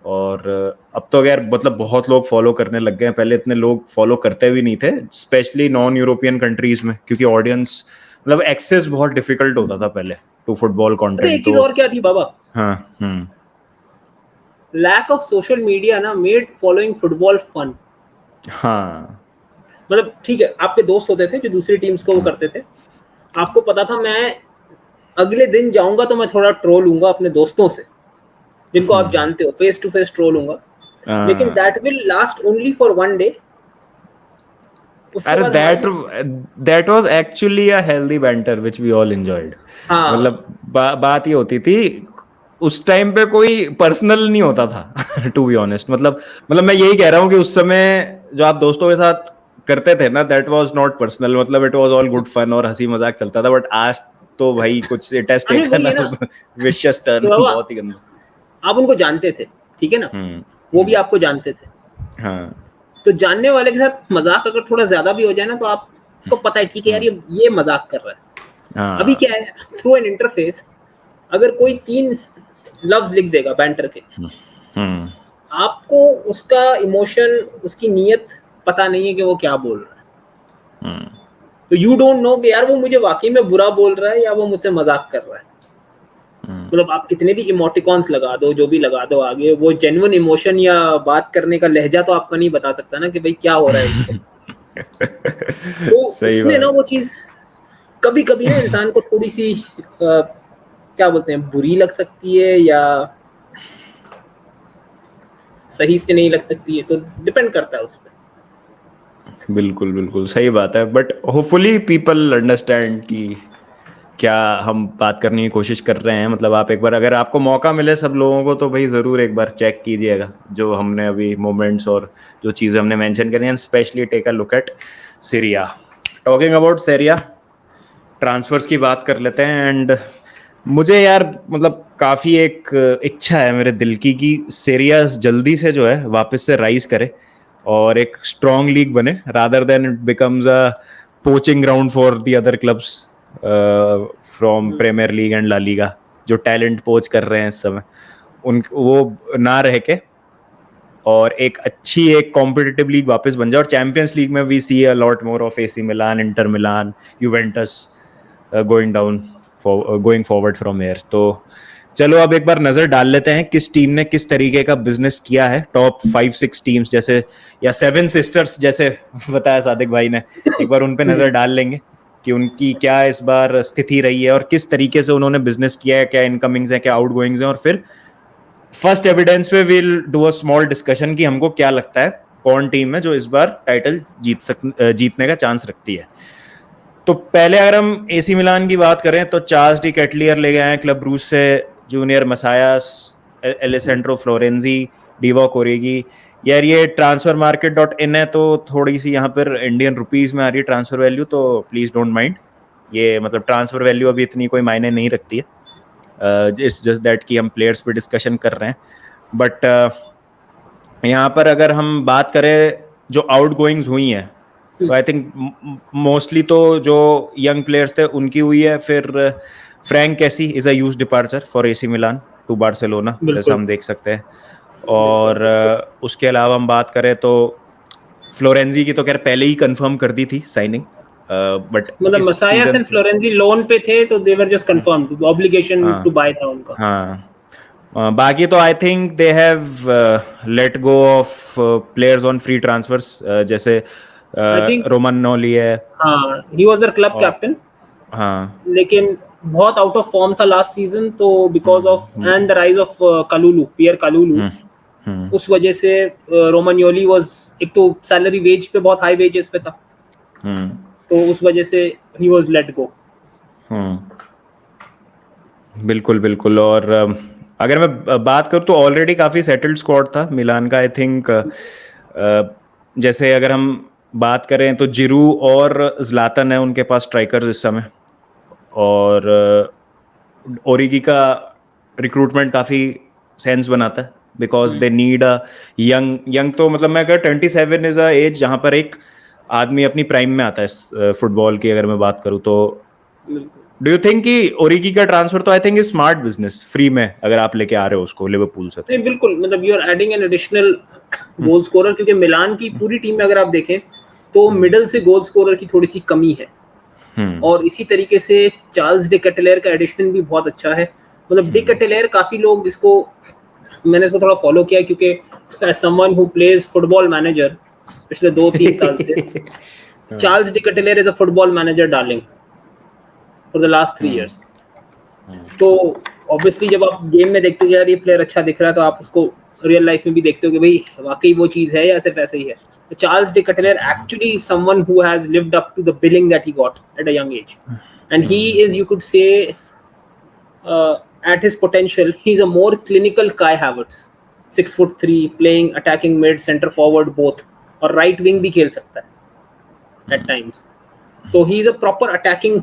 और अब तो यार मतलब बहुत लोग फॉलो करने लग गए हैं, पहले इतने लोग फॉलो करते भी नहीं थे, स्पेशली नॉन यूरोपियन कंट्रीज में, क्योंकि ऑडियंस मतलब एक्सेस बहुत डिफिकल्ट होता था पहले टू फुटबॉल पता है कंटेंट। एक चीज तो और क्या थी बाबा, हाँ, लैक ऑफ सोशल मीडिया ना मेड फॉलोइंग फुटबॉल फन। हाँ, मतलब ठीक है, आपके दोस्त होते थे जो दूसरी टीम्स को वो करते थे, आपको पता था मैं अगले दिन जाऊंगा तो मैं थोड़ा ट्रोल हूंगा अपने दोस्तों से जिनको आप जानते हो, फेस टू फेस ट्रोल हूंगा, लेकिन that will last only for one day. उसके अरे बाद दैट हमारी, that was actually a healthy banter which we all enjoyed. हाँ मतलब बात ये होती थी उस टाइम पे, कोई पर्सनल नहीं होता था टू बी ऑनेस्ट। मतलब मैं यही कह रहा हूँ कि उस समय जो आप दोस्तों के साथ करते थे ना, दैट वाज नॉट पर्सनल, मतलब it was all good fun और हंसी मजाक चलता था। बट आज तो भाई कुछ टेस्ट अरे टेकन वही है ना विशियस कि टर्न बाबा बहुत ही गंदा। आप उनको जानते थे, ठीक है ना, हम्म, वो भी आपको जानते थे, हाँ, तो जानने वाले के साथ मजाक अगर थोड़ा ज्यादा भी हो जाए ना तो आपको पता है ठीक है यार ये मजाक कर रहा है। अभी हाँ, क्या है, थ्रू एन इंटरफेस अगर कोई 3 लफ्ज लिख देगा बैंटर के, हम्म, आपको उसका इमोशन, उसकी नीयत पता नहीं है कि वो क्या बोल रहा है, हम्म, तो यू डोंट नो कि यार वो मुझे वाकई में बुरा बोल रहा है या वो मुझसे मजाक कर रहा है। मतलब आप कितने भी इमोटिकॉन्स लगा दो, जो भी लगा दो आगे, वो जेन्युइन इमोशन या बात करने का लहजा तो आपका नहीं बता सकता ना कि भाई क्या हो रहा है उसको। तो सही उसमें ना बात। वो चीज कभी कभी ना इंसान को थोड़ी सी क्या बोलते हैं, बुरी लग सकती है या सही से नहीं लग सकती है, तो डिपेंड करता है उस पर। बिल्कुल बिल्कुल सही बात है, बट होपफुली पीपल अंडरस्टैंड कि क्या हम बात करने की कोशिश कर रहे हैं। मतलब आप एक बार अगर आपको मौका मिले सब लोगों को, तो भाई ज़रूर एक बार चेक कीजिएगा जो हमने अभी मोमेंट्स और जो चीज़ें हमने मेंशन करी हैं, specially take a look at Serie A. Talking about Serie A, transfers की बात कर लेते हैं। एंड मुझे यार मतलब काफ़ी एक इच्छा है मेरे दिल की कि सीरिया जल्दी से जो है वापस से राइज करे और एक स्ट्रॉन्ग लीग बने, rather than it becomes a poaching ground for the other clubs from Premier League and La Liga, जो टैलेंट पोच कर रहे हैं इस समय, उन वो ना रह के और एक अच्छी एक कॉम्पिटिटिव लीग वापस बन जाए। और चैंपियंस लीग में we see a lot more of AC Milan, Inter Milan, Juventus going down, going forward from here. तो चलो अब एक बार नजर डाल लेते हैं किस टीम ने किस तरीके का बिजनेस किया है, टॉप 5-6 टीम्स जैसे, या 7 सिस्टर्स जैसे बताया सादिक भाई ने, एक बार उन पे नजर डाल लेंगे कि उनकी क्या इस बार स्थिति रही है और किस तरीके से उन्होंने बिजनेस किया है, क्या इनकमिंग्स है क्या आउटगोइंग्स हैं। और फिर फर्स्ट एविडेंस पे will do a small discussion कि हमको क्या लगता है कौन टीम है जो इस बार टाइटल जीतने का चांस रखती है। तो पहले अगर हम एसी मिलान की बात करें तो चार्ल्स डी कैटलियर ले गए हैं क्लब ब्रूज से, जूनियर मसायास, एलेसेंड्रो फ्लोरेंजी, डीवो कोरेगी। यार ये ट्रांसफर मार्केट डॉट इन है तो थोड़ी सी यहाँ पर इंडियन रुपीज में आ रही है ट्रांसफर वैल्यू, तो प्लीज डोंट माइंड। ये मतलब ट्रांसफर वैल्यू अभी इतनी कोई मायने नहीं रखती है, इट्स जस्ट दैट कि हम प्लेयर्स पे डिस्कशन कर रहे हैं। बट यहाँ पर अगर हम बात करें जो आउट गोइंग्स हुई हैं, तो आई थिंक मोस्टली तो जो यंग प्लेयर्स थे उनकी हुई है। फिर Franck Kessie is a huge departure for AC Milan to Barcelona, जैसा बिल्कुल हम देख सकते हैं। बिल्कुल और उसके अलावा हम बात करें तो फ्लोरेंजी की तो खैर पहले ही कंफर्म कर दी थी साइनिंग, बट मतलब इस मसायास सीजन एंड से फ्लोरेंसी लोन पे थे तो they were just confirmed, obligation to हाँ, बाय था उनका। हाँ, बाकी तो I think they have let go of players on free transfers, जैसे आई थिंक रोमन नोली है। हाँ, ही वाज देयर क्लब और कैप्टन, हाँ, लेकिन बहुत आउट ऑफ फॉर्म था लास्ट सीजन, तो because of hmm, and the rise of Kalulu, Pierre Kalulu, hmm, hmm, उस वजह से रोमानियोली वाज, एक तो सैलरी वेज पे बहुत हाई वेजेस पे था, हम्म, तो उस वजह से ही वाज लेट गो। हम्म, बिल्कुल बिल्कुल। और अगर मैं बात करूँ तो ऑलरेडी काफ़ी सेटल्ड स्क्वाड था मिलान का, आई थिंक जैसे अगर हम बात करें तो जिरू और ज़्लातन है उनके पास स्ट्राइकर्स इस समय, और ओरिगी का रिक्रूटमेंट काफ़ी सेंस बनाता है because they need a young young, तो मतलब मैं अगर 27 इज अ एज जहाँ पर एक आदमी अपनी प्राइम में आता है फुटबॉल की, अगर मैं बात करूँ तो डू यू थिंक कि ओरिगी का ट्रांसफर तो I think is smart business, free में अगर आप लेके आ रहे हो उसको लिवरपूल से? नहीं बिल्कुल, मतलब you are adding an additional goal scorer, क्योंकि मिलान की पूरी टीम में अगर आप देखें तो मिडल से गोल स्कोरर की थोड़ी सी कमी है, और इसी तरीके से चार्ल्स डी कैटलेयर का एडिशन भी बहुत अच्छा है। मतलब डी कैटलेयर काफी लोग इसको, मैंने इसको थोड़ा फॉलो किया क्योंकि someone who plays football manager पिछले 2-3 साल से, Charles De Ketelaere is a football manager darling for the last 3 years। तो ऑब्वियसली जब आप गेम में देखते हो यार ये प्लेयर अच्छा दिख रहा है, तो आप उसको रियल लाइफ में भी देखते हो कि भाई वाकई वो चीज है या सिर्फ ऐसे ही है। तो Charles De Ketelaere actually is someone who has lived up to the billing that he got at a young age, and he is, you could say, at his potential he is a more clinical Kai Havertz, 6'3", playing attacking mid, center forward both, और right wing भी खेल सकता है at times। तो he is a proper attacking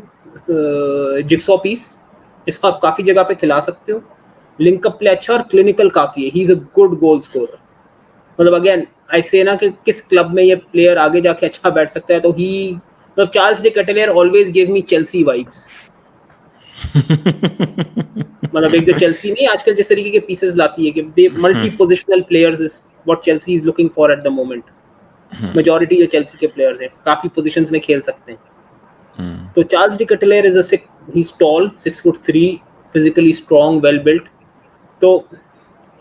jigsaw piece, इसको आप काफी जगह पे खिला सकते हो। लिंक अप प्ले अच्छा और क्लिनिकल काफी है। ही is a good goal scorer. मतलब अगेन आई से ना कि किस क्लब में ये प्लेयर आगे जाके अच्छा बैठ सकता है, तो ही, मतलब Charles De Ketelaere always give me Chelsea vibes. मतलब एक जो चेल्सी नहीं आजकल जिस तरीके के पीसेस लाती है कि they multi positional players is what Chelsea is looking for at the moment. Majority जो चेल्सी के प्लेयर्स हैं काफी पोजीशंस में खेल सकते हैं। तो Charles De Ketelaere is a he is tall, 6'3", physically strong, well built, तो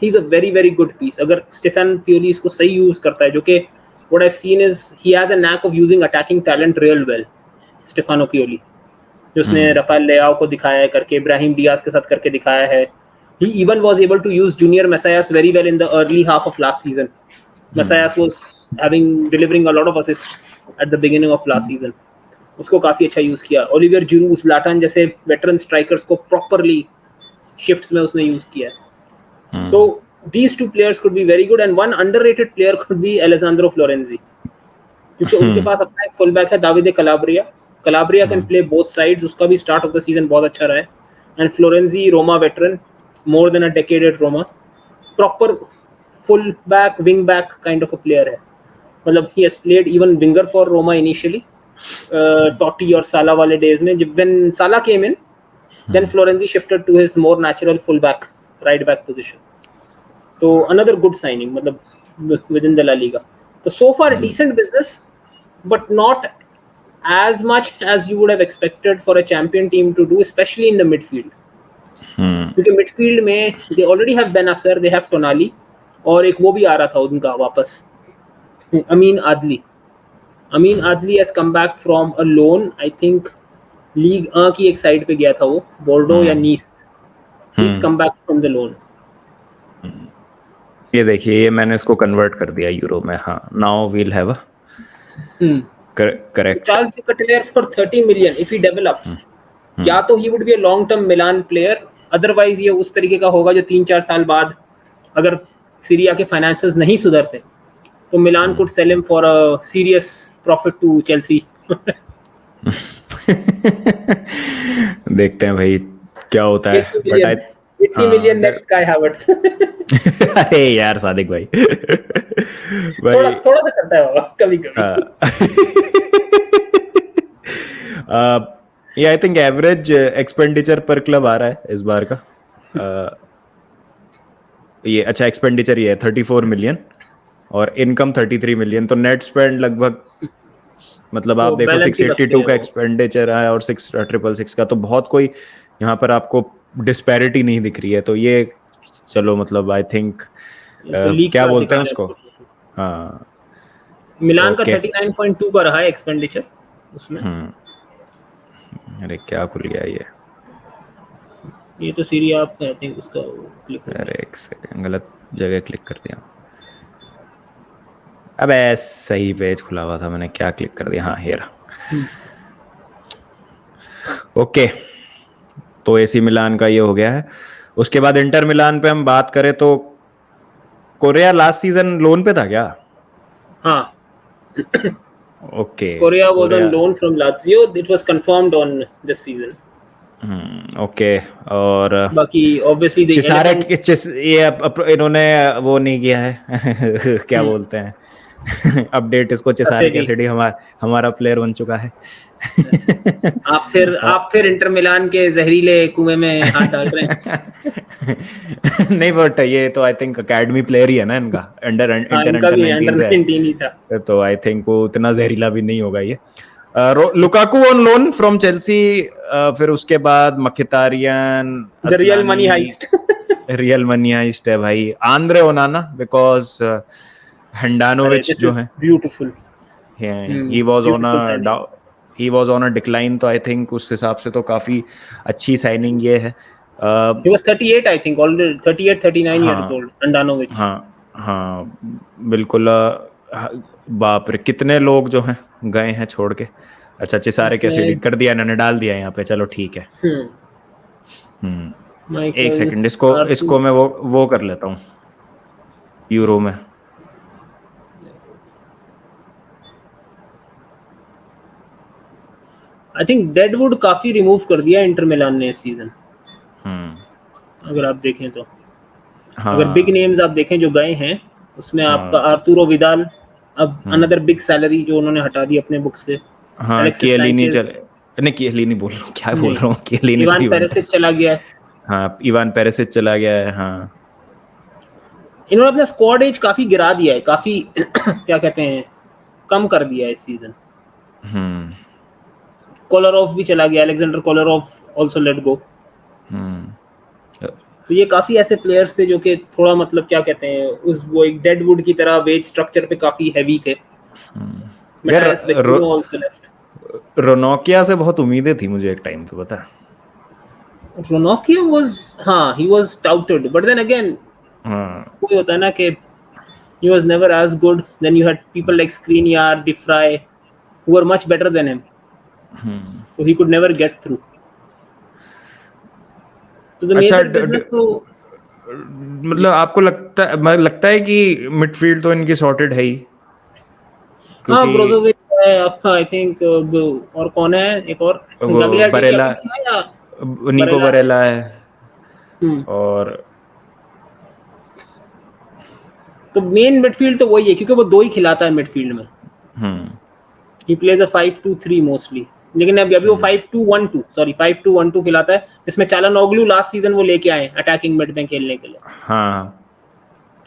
he is a very very good piece अगर स्टेफन पियोली इसको सही यूज करता है, जो कि what I have seen is he has a NAAC of using attacking talent real well. Stefano Pioli जो उसने राफेल लेआओ को दिखाया है करके, इब्राहिम डियाज के साथ करके दिखाया है। He even was able to use Junior Messias very well in the early half of last season. Messias was delivering a lot of assists at the beginning of last season. उसको काफी अच्छा use किया। Olivier जिरू, Zlatan जैसे veteran strikers को properly shifts में उसने use किया है। तो these two players could be very good, and one underrated player could be Alessandro Florenzi, क्योंकि उनके पास अपना एक फुल बैक है Davide Calabria. Calabria can play both sides, उसका भी स्टार्ट ऑफ द सीजन बहुत अच्छा रहा है। And फ्लोरेंजी Roma veteran, more than a decade at Roma, proper full back, wing back kind of a player है। मतलब he has played even winger for Roma initially, Totti और Salah वाले days में। जब when Salah came in, then Florenzi shifted to his more natural full back, right back position। तो another good signing मतलब within the La Liga। तो so far decent business, but not as much as you would have expected for a champion team to do, especially in the midfield। क्योंकि midfield में they already have Bennacer, they have Tonali, और एक वो भी आ रहा था उनका वापस, अमीन Adli. Amine Adli has come back from a loan, I think league की एक साइड पे गया था वो, बोर्डो या Nice. He is come back from the loan. ये देखिए, ये मैंने इसको कन्वर्ट कर दिया यूरो में। हाँ, now we'll have a correct. Charles De Ketelaere for 30 million if he develops, या तो he would be a long term Milan player, otherwise ये उस तरीके का होगा जो 3-4 साल बाद अगर सीरिया के फाइनेंसेस नहीं सुधरते तो Milan could sell him for a serious profit to Chelsea. देखते हैं भाई क्या होता है। 80 but million, 80 million next Kai Havertz. अरे यार सादिक भाई थोड़ा थोड़ा सा करता है बाबा कभी कभी। ये आई थिंक एवरेज एक्सपेंडिचर पर क्लब आ रहा है इस बार का। ये अच्छा एक्सपेंडिचर ये है 34 मिलियन और इनकम 33 मिलियन, तो नेट स्पेंड लगभग, मतलब आप देखो 682 का एक्सपेंडिचर है और 666 का, तो बहुत कोई यहाँ पर आपको डिस्पैरिटी नहीं दिख रही है। तो ये चलो मतलब आई थिंक क्या बोलते हैं उसको, हाँ, मिलान का 39.2 का रहा है एक्सपेंडिचर उसमें। अरे क्या खुल गया ये तो सीरिया आप कहते हैं उसका क्लिक, अरे एक सेकंड, गलत जगह क्लिक कर दिया। अबे सही पेज खुला हुआ था, मैंने क्या क्लिक कर दिया। हाँ हेरा, ओके। तो एसी मिलान का ये हो गया है। उसके बाद इंटर मिलान पे हम बात करें तो कोरिया लास्ट सीजन लोन पे था क्या? हाँ Okay. Correa was on loan from Lazio. It was confirmed on this season. Okay और बाकी obviously the चिसारे elephant. ये इन्होंने वो नहीं किया है क्या बोलते हैं अपडेट इसको चिसारे कैसेडी हमारा प्लेयर बन चुका है आप फिर इंटर मिलान के जहरीले कुएं में हाथ डाल रहे हैं नहीं बट ये तो आई थिंक एकेडमी प्लेयर ही है ना इनका अंडर इंटर अंडर 19 से 19 ही था तो आई थिंक वो उतना जहरीला भी नहीं होगा ये Lukaku on loan from Chelsea फिर उसके बाद Mkhitaryan real money heist real money heist है भाई आंद्रे ओनाना बिकॉज हंडानोविच जो है beautiful he was on a decline तो आई थिंक उस हिसाब से तो काफी अच्छी साइनिंग ये है he was 38 I think already 38 39 years old Handanovic हाँ बिल्कुल बाप रे कितने लोग जो हैं गए हैं छोड़ के अच्छा चिसारे कैसे कर दिया इन्होंने डाल दिया यहाँ पे चलो ठीक है एक सेकंड इसको मैं वो कर लेता हूँ यूरो में आई थिंक डेडवुड काफी रिमूव कर दिया इंटर मिलान ने इस सीजन अगर आप देखें तो अगर बिग नेम्स आप देखें जो गए हैं उसमें आपका आर्तुरो विदाल अब अनदर बिग सैलरी जो उन्होंने हटा दी अपने बुक से कियलिनी नहीं कियलिनी बोल रहा हूँ क्या बोल रहा हूँ कियलिनी इवान पेरिसिच चला गया हाँ इवान पेरिसिच चला गया है हाँ इन्होंने अपना स्क्वाड एज काफी गिरा दिया है काफी क्या कहते हैं कम कर दिया है इस सीजन कोलारोव भी चला गया अलेक्जेंडर कोलारोव आल्सो लेट गो तो ये काफी ऐसे प्लेयर्स थे जो कि थोड़ा मतलब क्या कहते हैं वो एक डेडवुड की तरह वेज स्ट्रक्चर पे काफी हैवी थे रोनोकिया से बहुत उम्मीदें थी मुझे एक टाइम पे पता रोनोकिया he was touted but then again कोई होता है ना कि he was never as good then you had people like Skriniar, De Vrij who were much better than him so he could never get through तो अच्छा मतलब आपको लगता है कि मिडफील्ड तो इनकी सॉर्टेड है ही हाँ ब्रोजोविच है आपका आई थिंक और कौन है एक और बरेला निको बरेला है और तो मेन मिडफील्ड तो वही है क्योंकि वो दो ही खिलाता है मिडफील्ड में ही प्लेज अ 5-2-3 मोस्टली लेकिन अभी वो 5-2-1-2 खिलाता है जिसमें चालानोग्लू लास्ट सीजन वो लेके आए अटैकिंग मिड में खेलने के लिए हाँ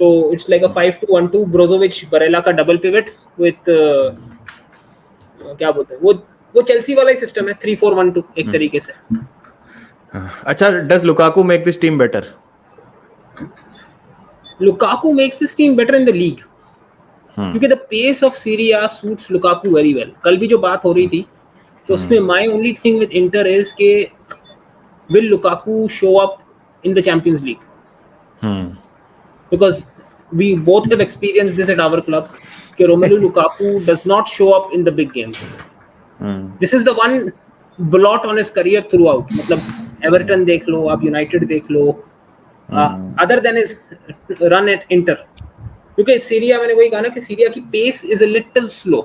तो इट्स लाइक अ 5-2-1-2 ब्रोजोविच बरेला का डबल पिवट विद क्या बोलते हैं वो चेल्सी वाला ही सिस्टम है 3-4-1-2 एक तरीके से अच्छा does Lukaku make this team better Lukaku makes this team better in the league क्योंकि the pace of Serie suits Lukaku very well कल भी जो बात हो रही थी तो उसमें my only thing with Inter is के will Lukaku show up in the Champions League because we both have experienced this at our clubs कि Romelu Lukaku does not show up in the big games this is the one blot on his career throughout मतलब Everton देख लो आप United देख लो other than his run at Inter क्योंकि Serie A मैंने वही कहा ना कि सीरिया की pace is a little slow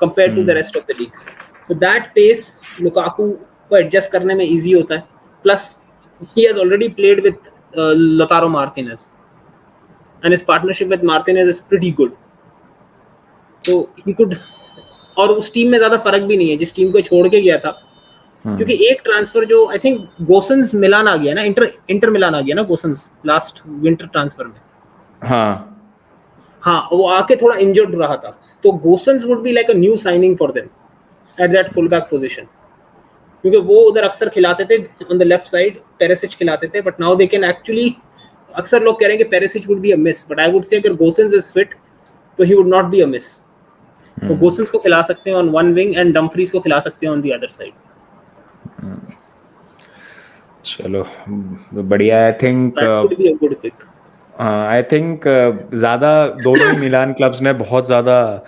compared to the rest of the leagues तो दैट पेस लुकाकू को एडजस्ट करने में इजी होता है plus he has already played with Lautaro Martinez and his partnership with Martinez is pretty good तो he could और उस team में ज्यादा फर्क भी नहीं है जिस टीम को छोड़ के गया था क्योंकि एक ट्रांसफर जो आई थिंक गोसन्स मिलान आ गया ना इंटर मिलान आ गया ना गोसन्स लास्ट विंटर ट्रांसफर में हाँ वो आके थोड़ा इंजर्ड रहा था तो Gosens would be like a new signing for them at that full back position क्योंकि वो उधर अक्सर खिलाते थे on the left side Perisic खिलाते थे but now they can actually अक्सर लोग कह रहे हैं कि Perisic would be a miss but I would say अगर गोसन्स इज फिट तो he would not be a miss तो गोसन्स को खिला सकते हैं on one wing and Dumfries को खिला सकते हैं ऑन द अदर साइड चलो बढ़िया आई थिंक आई थिंक ज़्यादा दोनों मिलान क्लब्स ने बहुत ज़्यादा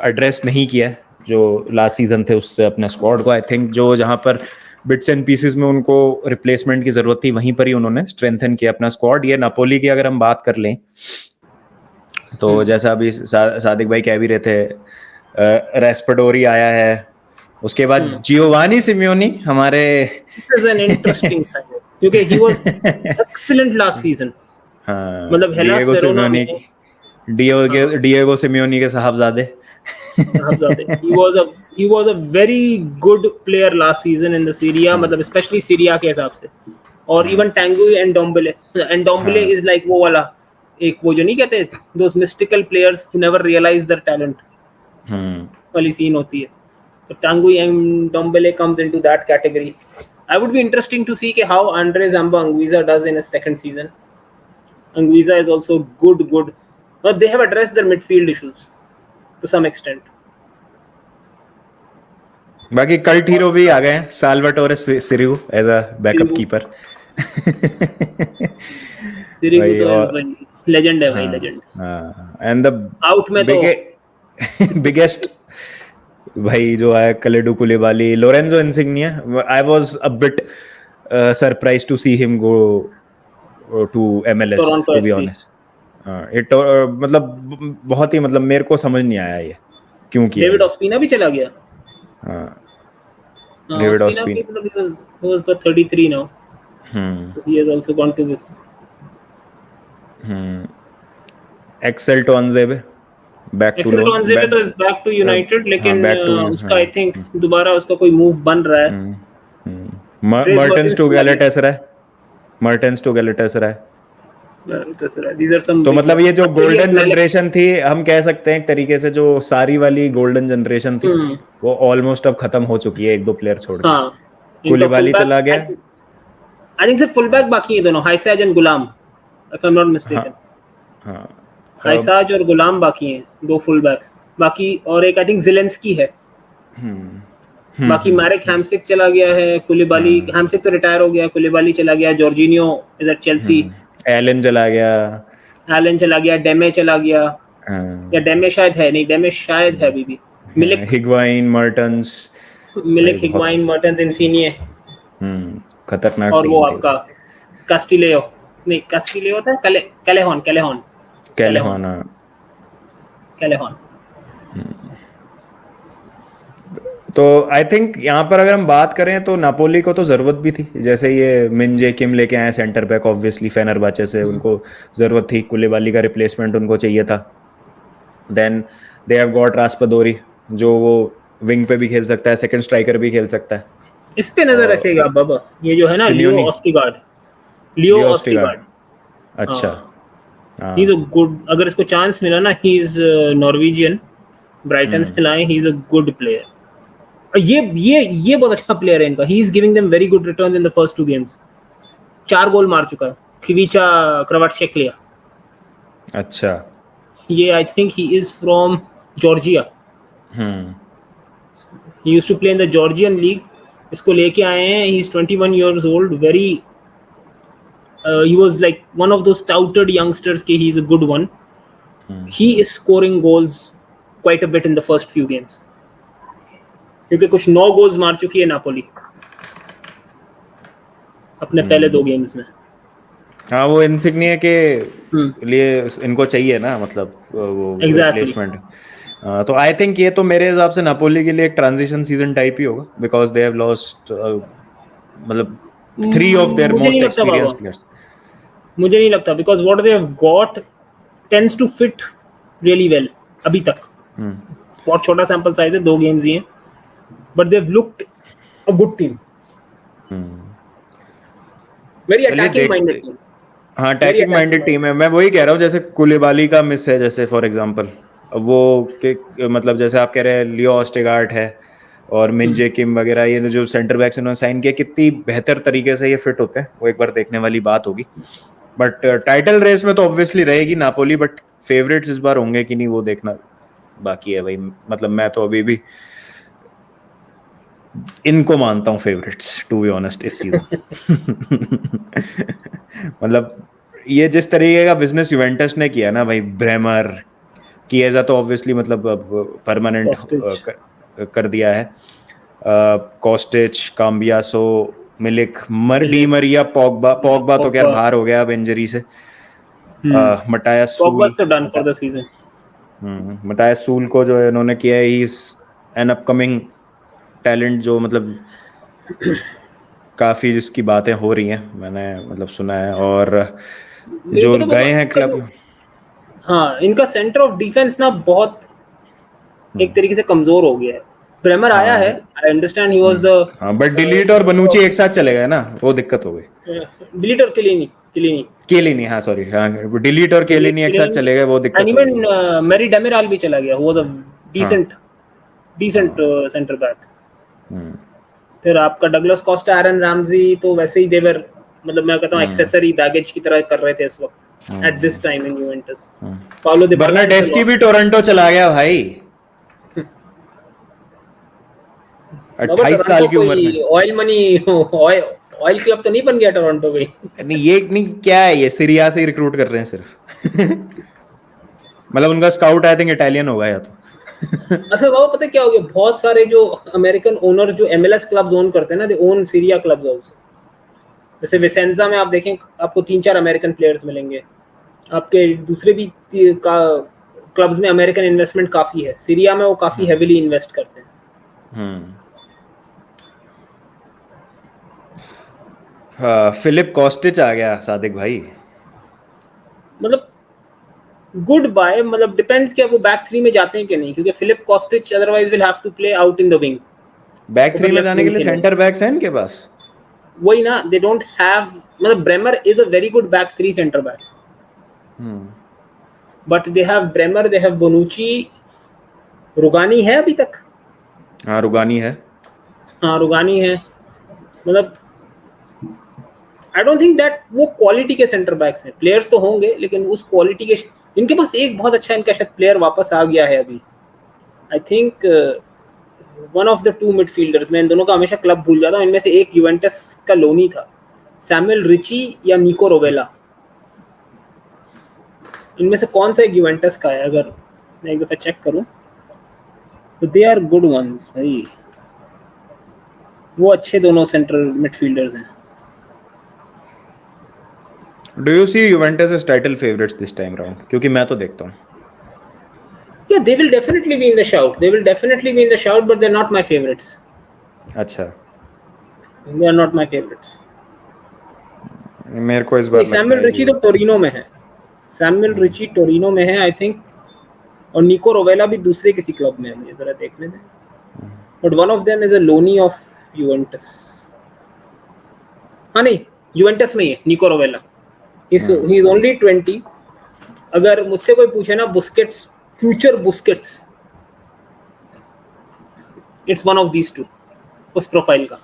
एड्रेस नहीं किया जो लास्ट सीजन थे उससे अपने स्क्वाड को आई थिंक जो जहाँ पर बिट्स एंड पीसेस में उनको रिप्लेसमेंट की ज़रूरत थी वहीं पर ही उन्होंने स्ट्रेंथन किया अपना स्क्वाड ये नापोली की अगर हम बात कर लें तो जैसा अभी सादिक भाई कह भी रहे थे रेस्पाडोरी आया है, उसके बाद जियोवानी सिमियोनी हमारे This is an interesting signing क्योंकि he was excellent last season. हाँ, मतलब हेलास वेरोना में डिएगो सिमियोनी के साहबजादे he was a very good player last season in the Serie A, मतलब especially Serie A के हिसाब से. और even Tanguy and Ndombele is like वो वाला एक वो जो नहीं कहते those mystical players who never realize their talent वाली सीन होती है. So Tanguy and Ndombele comes into that category. I would be interesting to see how Andre Zamba Anguissa does in his second season. Anguissa is also good, but they have addressed their midfield issues to some extent. बाकी cult hero भी आ गए हैं, साल्वाटोरे सिरिगु as a backup keeper. सिरिगु तो legend है भाई, legend. And the out में तो biggest भाई जो है Kalidou Koulibaly, Lorenzo Insigne. I was a bit surprised to see him go to MLS to be honest. मतलब बहुत ही मतलब मेरे को समझ नहीं आया ये क्यों किया. डेविड ऑस्पिना भी चला गया. David Ospina was the 33 now. So he has also gone to this. Axel Tuanzebe back to Axel Tuanzebe तो is back to United, लेकिन उसका I think दोबारा उसका कोई मूव बन रहा है. Mertens to Galatasaray. तो मतलब ये जो गोल्डन जनरेशन थी, हम कह सकते हैं एक तरीके से जो सारी वाली गोल्डन जनरेशन थी वो ऑलमोस्ट अब खत्म हो चुकी है, एक दो प्लेयर छोड़ के. कुलिबाली चला गया. आई थिंक सिर्फ फुल बैक बाकी है दोनों, Hysaj and Ghoulam, if I am not mistaken. हां, हाइसाज और गुलाम बाकी हैं, दो फुल बैक्स बाकी, और एक आई थिंक ज़ेलेंस्की है. बाकी मारेक हैमसिक चला गया है, कुलिबाली हैमसिक तो रिटायर हो गया, कुलिबाली चला गया, Jorginho is at Chelsea, Allan चला गया, डेमे चला गया, या डेमे शायद है नहीं, डेमे शायद है अभी भी. मिलिक हिग्वाइन मर्टेंस, इंसिनिए, खतरनाक. और वो आपका कास्टिलेयो था, कैलेहॉन. तो आई थिंक यहाँ पर अगर हम बात करें तो नापोली को तो ज़रूरत भी थी. जैसे ये मिंजे किम लेके आए सेंटर बैक, ऑब्वियसली फेनरबाचे से उनको ज़रूरत थी, कुलिबाली का रिप्लेसमेंट उनको चाहिए था. देन दे हैव गॉट रास्पाडोरी जो वो विंग पे भी खेल सकता है, सेकंड स्ट्राइकर भी खेल सकता है. इस पे नजर रखेगा बाबा, ये जो है ना लियो ऑस्टिगार्ड. अच्छा, ही इज अ गुड, अगर इसको चांस मिला ना, ही इज नॉर्वेजियन, ब्राइटन से लाए, he is a good player. ये बहुत अच्छा प्लेयर है इनका. He is giving them very good returns in the first 2 games. 4 goal मार चुका है. Khvicha Kvaratskhelia. अच्छा, ये I think he is from Georgia. He used to play in the Georgian league. इसको लेके आए हैं. He is 21 years old. Very he was like one of those touted youngsters कि he is a good one. He is scoring goals quite a bit in the first few games. क्योंकि कुछ 9 goals मार चुकी है Napoli अपने पहले 2 games में. हाँ, वो इंसिग्निया के लिए इनको चाहिए ना, मतलब वो रिप्लेसमेंट. तो आई थिंक ये तो मेरे हिसाब से नापोली के लिए एक ट्रांजिशन सीजन टाइप ही होगा, बिकॉज दे हैव लॉस्ट मतलब 3 of their most experienced players. मुझे नहीं लगता, because what they have got tends to fit really well अभी तक. बहुत छोटा सैंपल साइज है, 2 गेम्स ही हैं, but they have looked a good team. Very attacking minded team. हाँ, अटैकिंग माइंडेड टीम है. मैं वही कह रहा हूँ, जैसे कुलिबाली का मिस है, जैसे फॉर एग्जांपल वो के मतलब जैसे आप कह रहे हैं लियो ऑस्टिगार्ड है और मिंजे किम वगैरह, ये जो सेंटर बैक्स इन्होंने साइन किया, कितनी बेहतर तरीके से ये फिट होते हैं, वो एक बार देखने वाली बात होगी. बट टाइटल रेस में तो ऑब्वियसली रहेगी नापोली, बट फेवरेट्स इस बार होंगे कि नहीं वो देखना बाकी है भाई. मतलब मैं तो अभी भी इनको मानता हूँ फेवरेट्स, टू बी ऑनेस्ट, इस सीजन. मतलब ये जिस तरीके का बिजनेस यूवेंटस ने किया ना भाई, ब्रेमर किएजा तो ऑब्वियसली मतलब परमानेंट कर दिया है. कोस्टिच, काम्बियासो, मिलिक, डी मरिया, पोग्बा तो क्या बाहर हो गया अब इंजरी से. मटायास पोग्बा's तो डन फॉर द सीजन. मटायस सूल को जो इन्होंने किया है, he is an upcoming talent, जो मतलब काफ़ी जिसकी बातें हो रही हैं, मैंने मतलब सुना है। और जो मतलब गए हैं क्लब, हाँ, इनका सेंटर ऑफ डिफेंस ना बहुत एक तरीके से कमजोर हो गया है। ब्रेमर आया है, I understand, he was the हाँ, बट डिलीट और बनुची एक साथ चले गए ना, वो दिक्कत हो गई। डिलीट और किलिनी केलिनी, हाँ सॉरी, हाँ डिलीट और केलिनी एक साथ चले गए, वो दिक्कत एंड हो गई। इवन मैरी डेमिराल भी चला गया, हु वाज अ हाँ डिसेंट सेंटर बैक। हम्म, फिर आपका डगलस कोस्टा, एरन रैमजी तो वैसे ही देवर, मतलब मैं कहता हूँ एक्सेसरी बैगेज की तरह कर रहे थे इस वक्त at this time in Juventus. Paulo Dybala is Bernardeschi भी टोरंटो चला गया भाई, बाबा 28 साल टोरंटो की उम्र में। कोई ऑयल मनी ऑयल क्लब तो नहीं बन गया टोरंटो कोई। नहीं ये नहीं, क्या है ये, सीरिया से ही रिक्रूट कर रहे हैं सिर्फ। मतलब उनका स्काउट आई थिंक इटालियन होगा या तो। अच्छा बाबा, पता है क्या हो गया, बहुत सारे जो अमेरिकन ओनर जो एमएलएस क्लब्स ओन करते हैं ना, दे ओन सीरिया क्लब्स आल्सो। जैसे विसेंजा में आप देखें, आपको 3-4 अमेरिकन प्लेयर्स मिलेंगे। आपके दूसरे भी क्लब्स में अमेरिकन इन्वेस्टमेंट काफी है। सीरिया में वो काफी हेविली इन्वेस्ट करते हैं। हाँ, फिलिप कॉस्टिच आ गया सादिक भाई। मतलब गुड बाय, मतलब डिपेंड्स कि वो बैक थ्री में जाते हैं कि नहीं, क्योंकि Filip Kostic otherwise will have to play out in the wing. Back वो थ्री फिर में लेफ्ट जाने के विंग लिए खेलेंगे, सेंटर बैक्स हैं इनके पास। वही ना, दे डोंट हैव, मतलब Bremer is a very good back three centre back, but they have Bremer, they have Bonucci, Rugani है अभी तक। हाँ रुगानी है। हाँ रुगानी है, मतलब आई डोंट थिंक दैट वो क्वालिटी के सेंटर बैक्स हैं। प्लेयर्स तो होंगे लेकिन उस क्वालिटी के, इनके पास एक बहुत अच्छा इनका शायद प्लेयर वापस आ गया है अभी, I think one of the two midfielders. मैं इन दोनों का हमेशा क्लब भूल जाता हूँ, इनमें से एक यूवेंटस का लोनी था, सैमुअल रिची या निको रोवेला, इनमें से कौन सा एक यूवेंटस का है, अगर मैं एक दफा चेक करूं तो दे आर गुड वंस भाई, वो अच्छे दोनों सेंट्रल मिडफील्डर्स हैं। Do you see Juventus as title favourites this time round? क्योंकि मैं तो देखता हूँ। Yeah, they will definitely be in the shout. They will definitely be in the shout, but they're not my favorites. अच्छा, They are not my favorites. मेरे को इस नहीं, बार लगता सैमुअल है रिची तो टोरिनो में है, सैमुअल रिची टोरिनो में है आई थिंक, और निको रोवेला भी दूसरे किसी क्लब में है, मुझे जरा देखने दें, but one of them is a Loni of Juventus. हाँ नहीं, यूवेंटस में ही है निको रोवेला, ही इज ओनली 20। अगर मुझसे कोई पूछे ना Busquets, future Busquets, it's one of these two, उस प्रोफाइल का,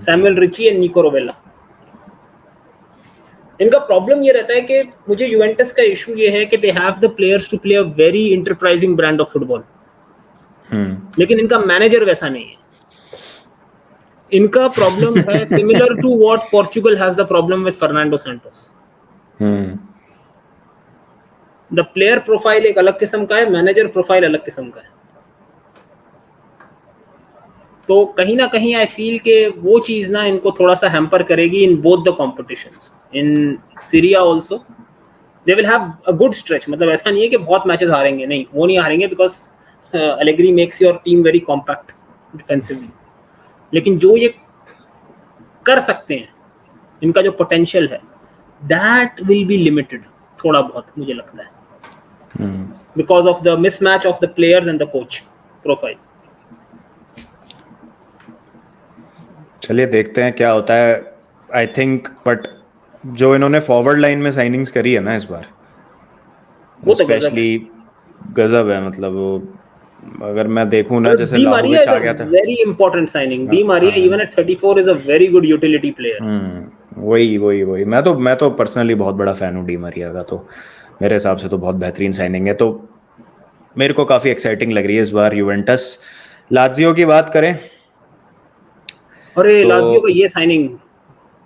सैमुअल रिची एंड निको रोवेला। इनका प्रॉब्लम ये रहता है कि मुझे यूवेंटस का इशू ये है कि they have the players to play a very enterprising brand of football, लेकिन इनका मैनेजर वैसा नहीं है। इनका प्रॉब्लम है similar to what Portugal has the problem with Fernando Santos. The player profile एक अलग किस्म का है, मैनेजर प्रोफाइल अलग किस्म का है। तो कहीं ना कहीं आई फील के वो चीज ना इनको थोड़ा सा हैम्पर करेगी in both the competitions. In Syria also they will have a good stretch, मतलब ऐसा नहीं है कि बहुत मैचेस हारेंगे, नहीं वो नहीं हारेंगे, because Allegri makes your team very compact defensively, लेकिन जो ये कर सकते हैं, इनका जो पोटेंशियल है, दैट विल बी लिमिटेड थोड़ा बहुत, मुझे लगता है, because of the mismatch of the players and the coach profile. चलिए देखते हैं क्या होता है। आई थिंक बट जो इन्होंने फॉरवर्ड लाइन में साइनिंग्स करी है ना इस बार, वो तो गजब स्पेशली गजब है। मतलब वो अगर मैं देखूं ना, है। जैसे डी मारिया लाहोविच इज आ अ गया था। Very important signing. Di Maria even at 34 is a very good utility player. वही मैं तो पर्सनली बहुत बड़ा फैन हूँ डी मारिया का, तो मेरे हिसाब से तो बहुत बेहतरीन साइनिंग है। तो मेरे को काफ़ी एक्साइटिंग लग रही है इस बार यूवेंटस। लाजियो की बात करें अरे तो लाजियो का ये signing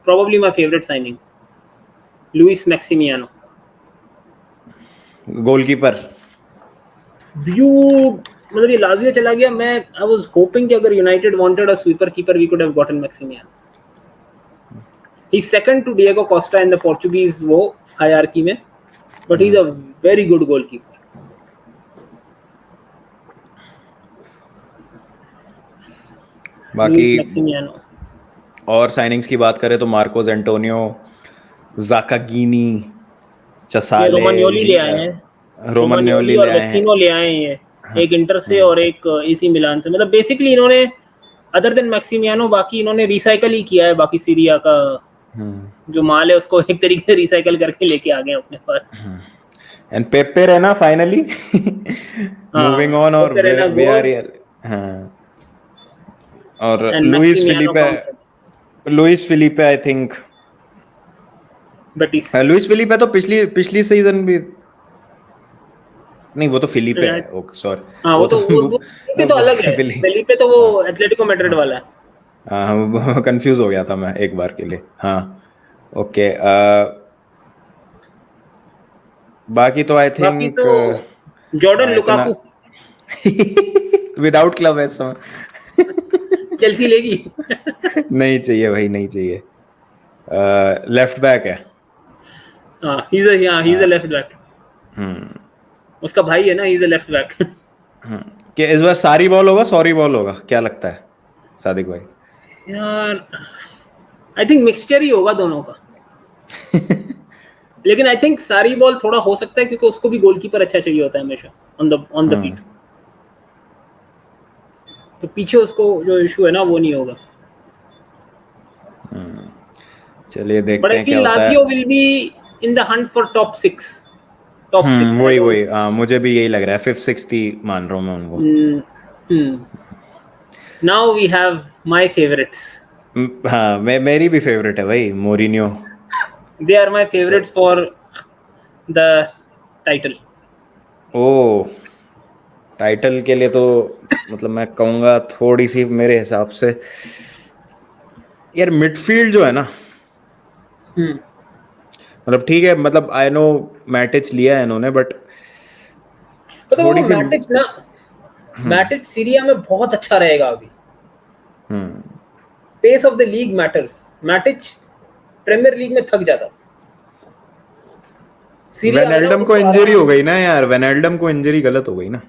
probably my favourite signing, Luis Maximiano, goalkeeper. मतलब ये लाजियो चला गया, मैं आई वाज होपिंग कि अगर United wanted a sweeper keeper we could have gotten Maximiano. He is second to Diogo Costa in the Portuguese वो hierarchy में, but he is a very good goalkeeper. बाकी Maximiano और signings की बात करें तो मार्कोस एंटोनियो, ज़ाकागिनी, ये चसाले, रोमानियोली ले आए हैं, रोमानियोली ले और आए हैं। वेसिनो ले आए हैं ये, हाँ, एक इंटर से और एक एसी मिलान से। मतलब बेसिकली इन्होंने अदर देन मैक्सिमियानो बाकी इन्होंने रिसाइकल ही किया है। बाकी सीरिया का जो माल है उसको एक तरीके से रिसाइकल करके लेके आ गए अपने पास। And Pepe Reina finally moving on, और पेरेना गोज वियारियल। हाँ, और and Maximiano Luis Felipe I think, Betis. Luis Felipe तो पिछली पिछली सीजन भी नहीं, वो तो फिलिपे है, ओके सॉरी। हाँ वो तो वो फेलिपे तो अलग है, फेलिपे तो वो हाँ एथलेटिको मैड्रिड वाला है। हाँ, कंफ्यूज हो गया था मैं एक बार के लिए। हाँ ओके, बाकी तो आई बाकी थिंक तो जॉर्डन इतना लुकाकू विदाउट क्लब है समय चेल्सी लेगी। नहीं चाहिए भाई, नहीं चाहिए। लेफ्ट बैक है। हाँ ही इज अ लेफ्ट बैक। उसका भाई है ना, ही इज अ लेफ्ट बैक। कि इस बार सारी बॉल होगा सॉरी बॉल होगा, क्या लगता है सादिक भाई? यार आई थिंक मिक्सचर ही होगा दोनों का। लेकिन आई थिंक सारी बॉल थोड़ा हो सकता है क्योंकि उसको भी गोलकीपर अच्छा चाहिए होता है हमेशा ऑन द फीट। तो पीछे उसको जो इशू है ना वो नहीं होगा। चलिए बट देखते आई हैं क्या फील होता है। Lazio will be in the Hunt for top six. वही वही, मुझे भी यही लग रहा है, 5th 6th ही मान रहा हूँ मैं उनको। Now we have my favourites. हाँ, मेरी भी फेवरेट है भाई, Mourinho. They are my favourites for the title. Oh, title के लिए तो मतलब मैं कहूँगा थोड़ी सी मेरे हिसाब से यार मिडफील्ड जो है ना, मतलब ठीक है, मतलब आई नो मैटिच लिया है इन्होंने, बट तो वो थोड़ी सी मैटिच सीरिया में बहुत अच्छा रहेगा अभी। Pace of the league matters. Matic Premier League में थक जाता। वेनाल्डम को इंजरी हो गई ना यार, वेनाल्डम को इंजरी गलत हो गई ना।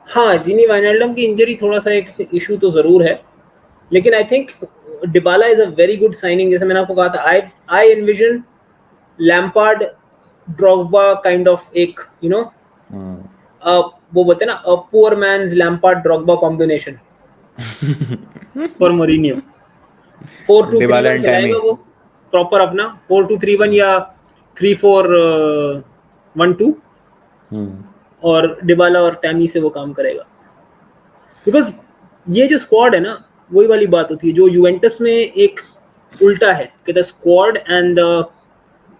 हाँ, जीनी वाइनल्डम की इंजरी थोड़ा सा एक इशू तो जरूर है, लेकिन I think Dybala is a very good signing. जैसे मैंने आपको कहा था, I envision Lampard Drogba kind of एक वो बोलते हैं ना, a poor man's Lampard Drogba combination for Mourinho. 4-2-3-1 and Tammy. खिलाएगा वो प्रॉपर अपना 4-2-3-1 या 3-4-1-2, और डिबाला और टैमी से वो काम करेगा। बिकॉज ये जो स्क्वाड है ना, वही वाली बात होती है जो यूवेंटस में एक उल्टा है कि the squad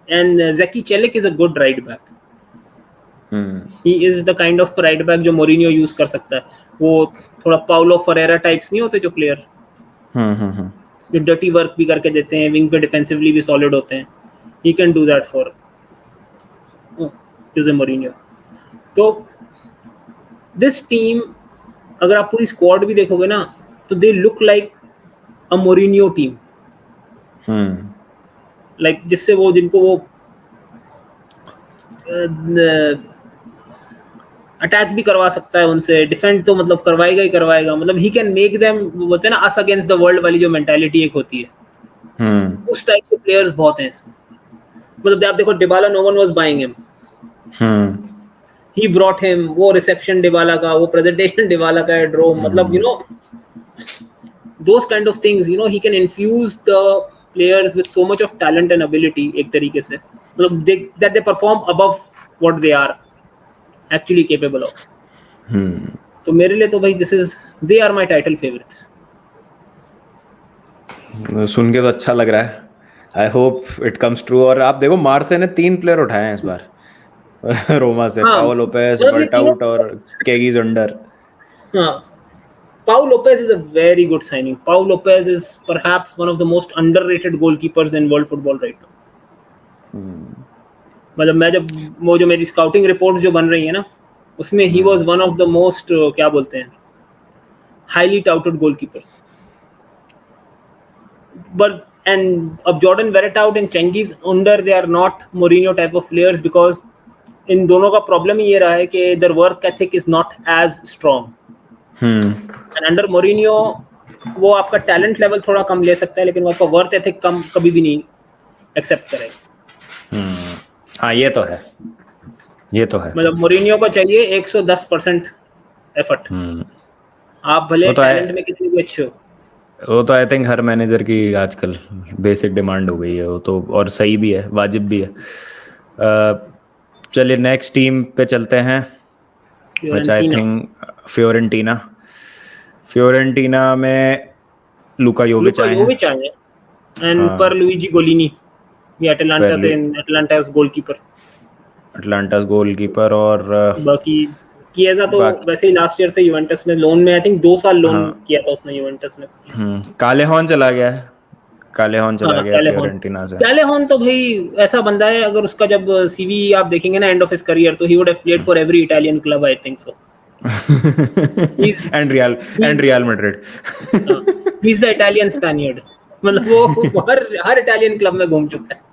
and Zeki Celik is a good right back. He is the kind of right back जो मोरिनियो यूज कर सकता है। वो थोड़ा पाउलो फरेरा टाइप्स नहीं होते जो प्लेयर जो डर्टी वर्क भी करके देते हैं, विंग पे डिफेंसिवली भी सॉलिड होते हैं। He can do that for Jose Mourinho. तो दिस टीम, अगर आप पूरी स्क्वाड भी देखोगे ना, तो they look like a Mourinho team. Like जिससे वो जिनको वो अटैक भी करवा सकता है उनसे, डिफेंड तो मतलब करवाएगा ही करवाएगा। मतलब ही कैन मेक देम, बोलते हैं ना अस अगेंस्ट द वर्ल्ड वाली जो मेंटालिटी एक होती है, उस टाइप के प्लेयर्स बहुत हैं इसमें। मतलब आप देखो Dybala, no one was buying him, he brought him. वो रिसेप्शन डिबाला का, वो प्रेजेंटेशन डिबाला का है, ड्रो, मतलब you know those kind of things, you know, he can infuse the players with so much of talent and ability एक तरीके से, मतलब that they perform above what they are actually capable of. तो मेरे लिए तो भाई they are my title favorites. सुन के तो अच्छा लग रहा है, I hope it comes true. और आप देखो मार्से ने 3 प्लेयर उठाए हैं इस बार रोमा से, हाँ, पाओ लोपेस, मतलब ये तीनों, बर्टाउट और केगीज अंडर। हाँ, Pau Lopez is a very good signing. Pau Lopez is perhaps one of the most underrated goalkeepers in world football right now. मतलब मैं जब वो जो मेरी स्काउटिंग रिपोर्ट्स जो बन रही है ना, उसमें he was one of the most क्या बोलते हैं highly touted goalkeepers. But and अब Jordan Veretout and Cengiz Under, they are not Mourinho type of players, because इन दोनों का प्रॉब्लम ही ये रहा है कि their work ethic is not as strong. And under Mourinho वो आपका टैलेंट लेवल थोड़ा कम ले सकता है, लेकिन वो आपका वर्थ एथिक कम कभी भी नहीं एक्सेप्ट करेगा। हाँ ये तो है, ये तो है। मतलब मोरिनियो को चाहिए 110% एफर्ट, आप भले तो टैलेंट में कितने भी अच्छे हो। वो तो आई थिंक हर मैनेजर की आजकल बेसिक डिमांड हो गई है वो तो, और सही भी है, वाजिब भी है। चलिए नेक्स्ट टीम पे चलते हैं, विच आई थिंक फ्योरेंटीना। फ्योरेंटीना में लुका योविच आए हैं, एंड पर लुइजी गोलिनी, ये अटलांटा से, अटलांटा गोलकीपर, अटलांटा गोलकीपर। और बाकी किएजा तो वैसे ही लास्ट ईयर से यूवेंटस में लोन में, आई थिंक 2 साल लोन किया था उसने यूवेंटस में। कालेहॉन चला गया है, कालेहॉन चला गया फ्योरेंटीना से। कालेहॉन तो भाई ऐसा बंदा है, अगर उसका जब सीवी आप देखेंगे ना एंड ऑफ हिज करियर, तो he would have played for every Italian club, I think so. And real Madrid. He is the Italian स्पेनियर्ड, मतलब वो हर इटालियन क्लब में घूम चुका है।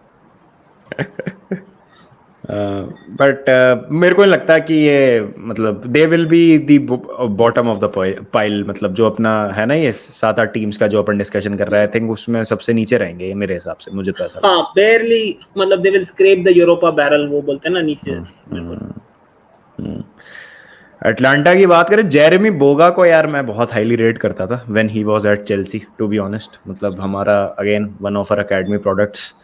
बट मेरे को नहीं लगता कि ये मतलब they will be the bottom of the pile, मतलब जो अपना है ना ये 7-8 टीम्स का जो अपन डिस्कशन कर रहे हैं, आई थिंक उसमें सबसे नीचे रहेंगे ये मेरे हिसाब से, मुझे तो ऐसा लगता है। हाँ बेयरली, मतलब they will scrap the Europa barrel, वो बोलते हैं ना नीचे। अटलांटा की बात करें, जेरेमी बोगा को यार मैं बहुत हाईली रेट करता था when he was at Chelsea, to be honest. मतलब हमारा again one of our academy products,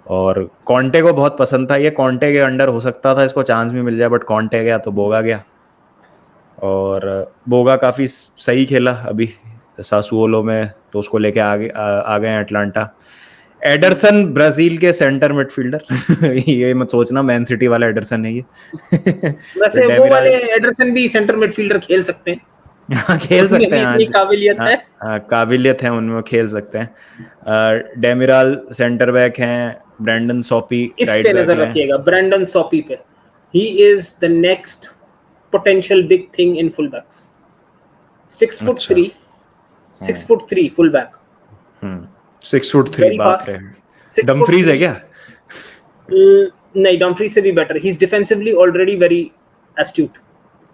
और कॉन्टे को बहुत पसंद था, ये कॉन्टे के अंडर हो सकता था, इसको चांस भी मिल जाए, बट कॉन्टे गया तो बोगा गया। और बोगा काफ़ी सही खेला अभी सासुओलो में, तो उसको लेके आ गए अटलांटा। एडरसन ब्राजील के सेंटर मिडफील्डर ये मत सोचना मैन सिटी वाला एडरसन है ये। वैसे वो वाले एडरसन भी सेंटर मिडफील्डर खेल सकते हैं। खेल सकते हैं आज, काबिलियत है, काबिलियत है उनमें, खेल सकते हैं। डेमिराल सेंटर बैक हैं, ब्रैंडन सॉपी राइट बैक हैं। नजर रखिएगा ब्रैंडन सॉपी पे, he is the next potential big thing in full backs. 6'3", 6'3" full back. 6'3", बात है। डमफ्रीज है क्या? नहीं, डमफ्रीज से भी better. He is defensively already very astute.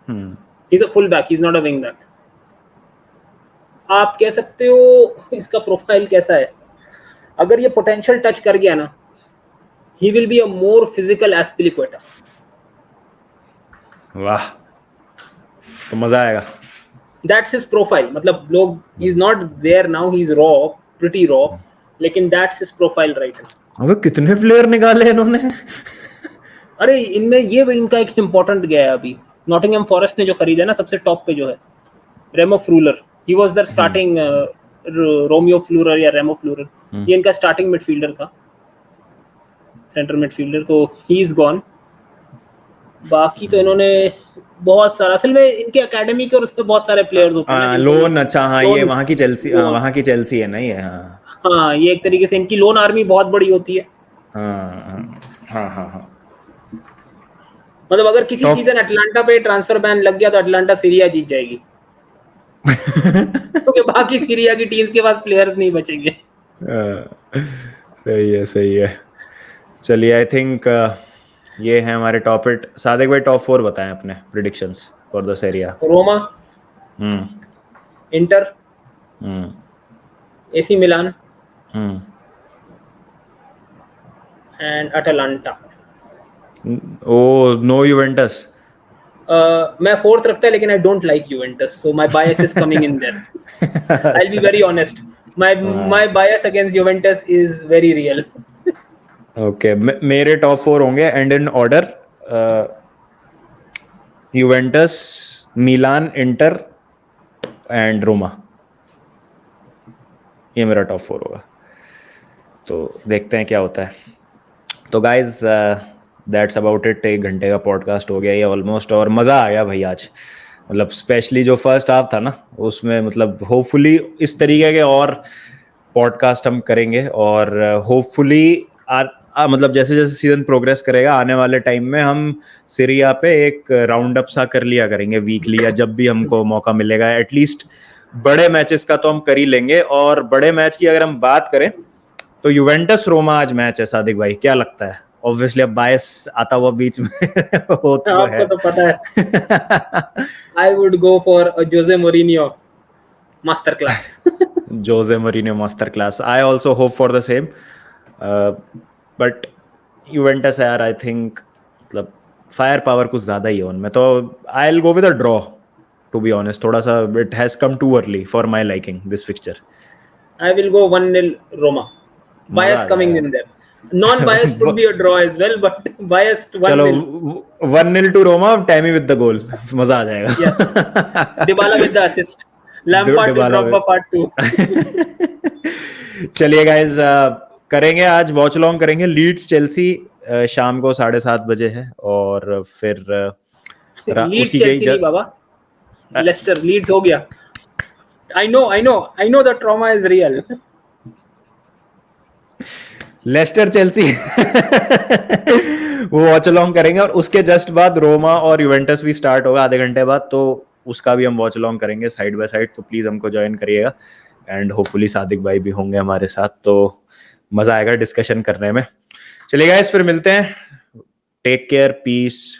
He is a full back, he is not a wing back. आप कह सकते हो इसका प्रोफाइल कैसा है, अगर ये पोटेंशियल टच कर गया ना, he will be a more physical Azpilicueta। वाह, तो मजा आएगा। That's his profile, मतलब लोग, he's not there now, he's raw, pretty raw, लेकिन that's his profile right now। अबे कितने प्लेयर निकाले इन्होंने। अरे इनमें ये इनका एक इम्पोर्टेंट गया है अभी, नॉटिंघम फॉरेस्ट ने जो खरीदा ना, सबसे टॉप पे जो है Remo Freuler, he was their starting Romeo Freuler या रेमो फ्लूलर, ये इनका स्टार्टिंग मिडफील्डर था, सेंटर मिडफील्डर, तो ही इज गॉन। बाकी तो इन्होंने बहुत सारा, असल में इनके एकेडमी के और उसमें बहुत सारे प्लेयर्स होते हैं लोन। अच्छा हाँ, ये वहाँ की चेल्सी, वहाँ की चेल्सी है ना ये। हाँ ये एक तरीके से इनकी लोन आर्मी बहुत बड़ी होती है। हाँ। मतलब अगर किसी सीजन अटलांटा पे ट्रांसफर बैन लग गया तो अटलांटा सीरिया जीत जाएगी, क्योंकि बाकी सीरिया की टीम्स के पास प्लेयर्स नहीं बचेंगे। सही है। चलिए आई थिंक ये है हमारे टॉप 8। सादिक भाई टॉप 4 बताएं अपने predictions for the Serie A. Roma, Inter, AC Milan and Atalanta. Oh no Juventus. मैं 4th रखता है, लेकिन I don't like Juventus, so my bias is coming in there. I will be very honest, my bias against Juventus is very real। Okay, मेरे top 4 होंगे and in order, Juventus, Milan, Inter and Roma. ये मेरा top 4 होगा, तो देखते हैं क्या होता है। तो गाइज दैट्स अबाउट इट। 1 घंटे का पॉडकास्ट हो गया ये ऑलमोस्ट, और मज़ा आ गया भाई आज। मतलब स्पेशली जो फर्स्ट हाफ था ना, उसमें मतलब होपफुली इस तरीके के और पॉडकास्ट हम करेंगे, और होपफुली मतलब जैसे जैसे सीजन प्रोग्रेस करेगा आने वाले टाइम में हम सीरिया पे एक राउंड अप सा कर लिया करेंगे वीकली, या जब भी हमको मौका मिलेगा। एटलीस्ट बड़े मैचेस का तो हम कर ही लेंगे। और बड़े मैच की अगर हम बात करें तो यूवेंटस रोमा आज मैच है। सादिक भाई क्या लगता है? ऑब्वियसली अब बायस आता हुआ बीच में हो तो आपको है। तो पता है। I would go for Jose Mourinho master class. Jose Mourinho masterclass. I also hope for the same. But Juventus यार I think मतलब फायर पावर कुछ ज़्यादा ही है उनमें, तो I'll go with a draw to be honest. थोड़ा सा it has come too early for my liking this fixture. I will go 1-0 Roma. Bias coming in there. Non-biased would be a draw as well, but biased 1-0. चलो 1-0 to Roma, Tammy with the goal. मजा आ जाएगा. Yes. Dybala with the assist. Lampard to drop a part 2. चलिए guys, करेंगे आज watch long करेंगे. Leeds Chelsea शाम को 7:30 बजे है, और फिर लीड्स चेल्सी नहीं बाबा, लेस्टर लीड्स हो गया. I know the trauma is real. Leicester Chelsea वो वॉच लॉन्ग करेंगे, और उसके जस्ट बाद रोमा और यूवेंटस भी स्टार्ट होगा आधे घंटे बाद, तो उसका भी हम वॉच लॉन्ग करेंगे साइड बाय साइड. तो प्लीज हमको ज्वाइन करिएगा, एंड होपफुली सादिक भाई भी होंगे हमारे साथ, तो मजा आएगा डिस्कशन करने में. चलिए गाइस, फिर मिलते हैं. Take care, piece.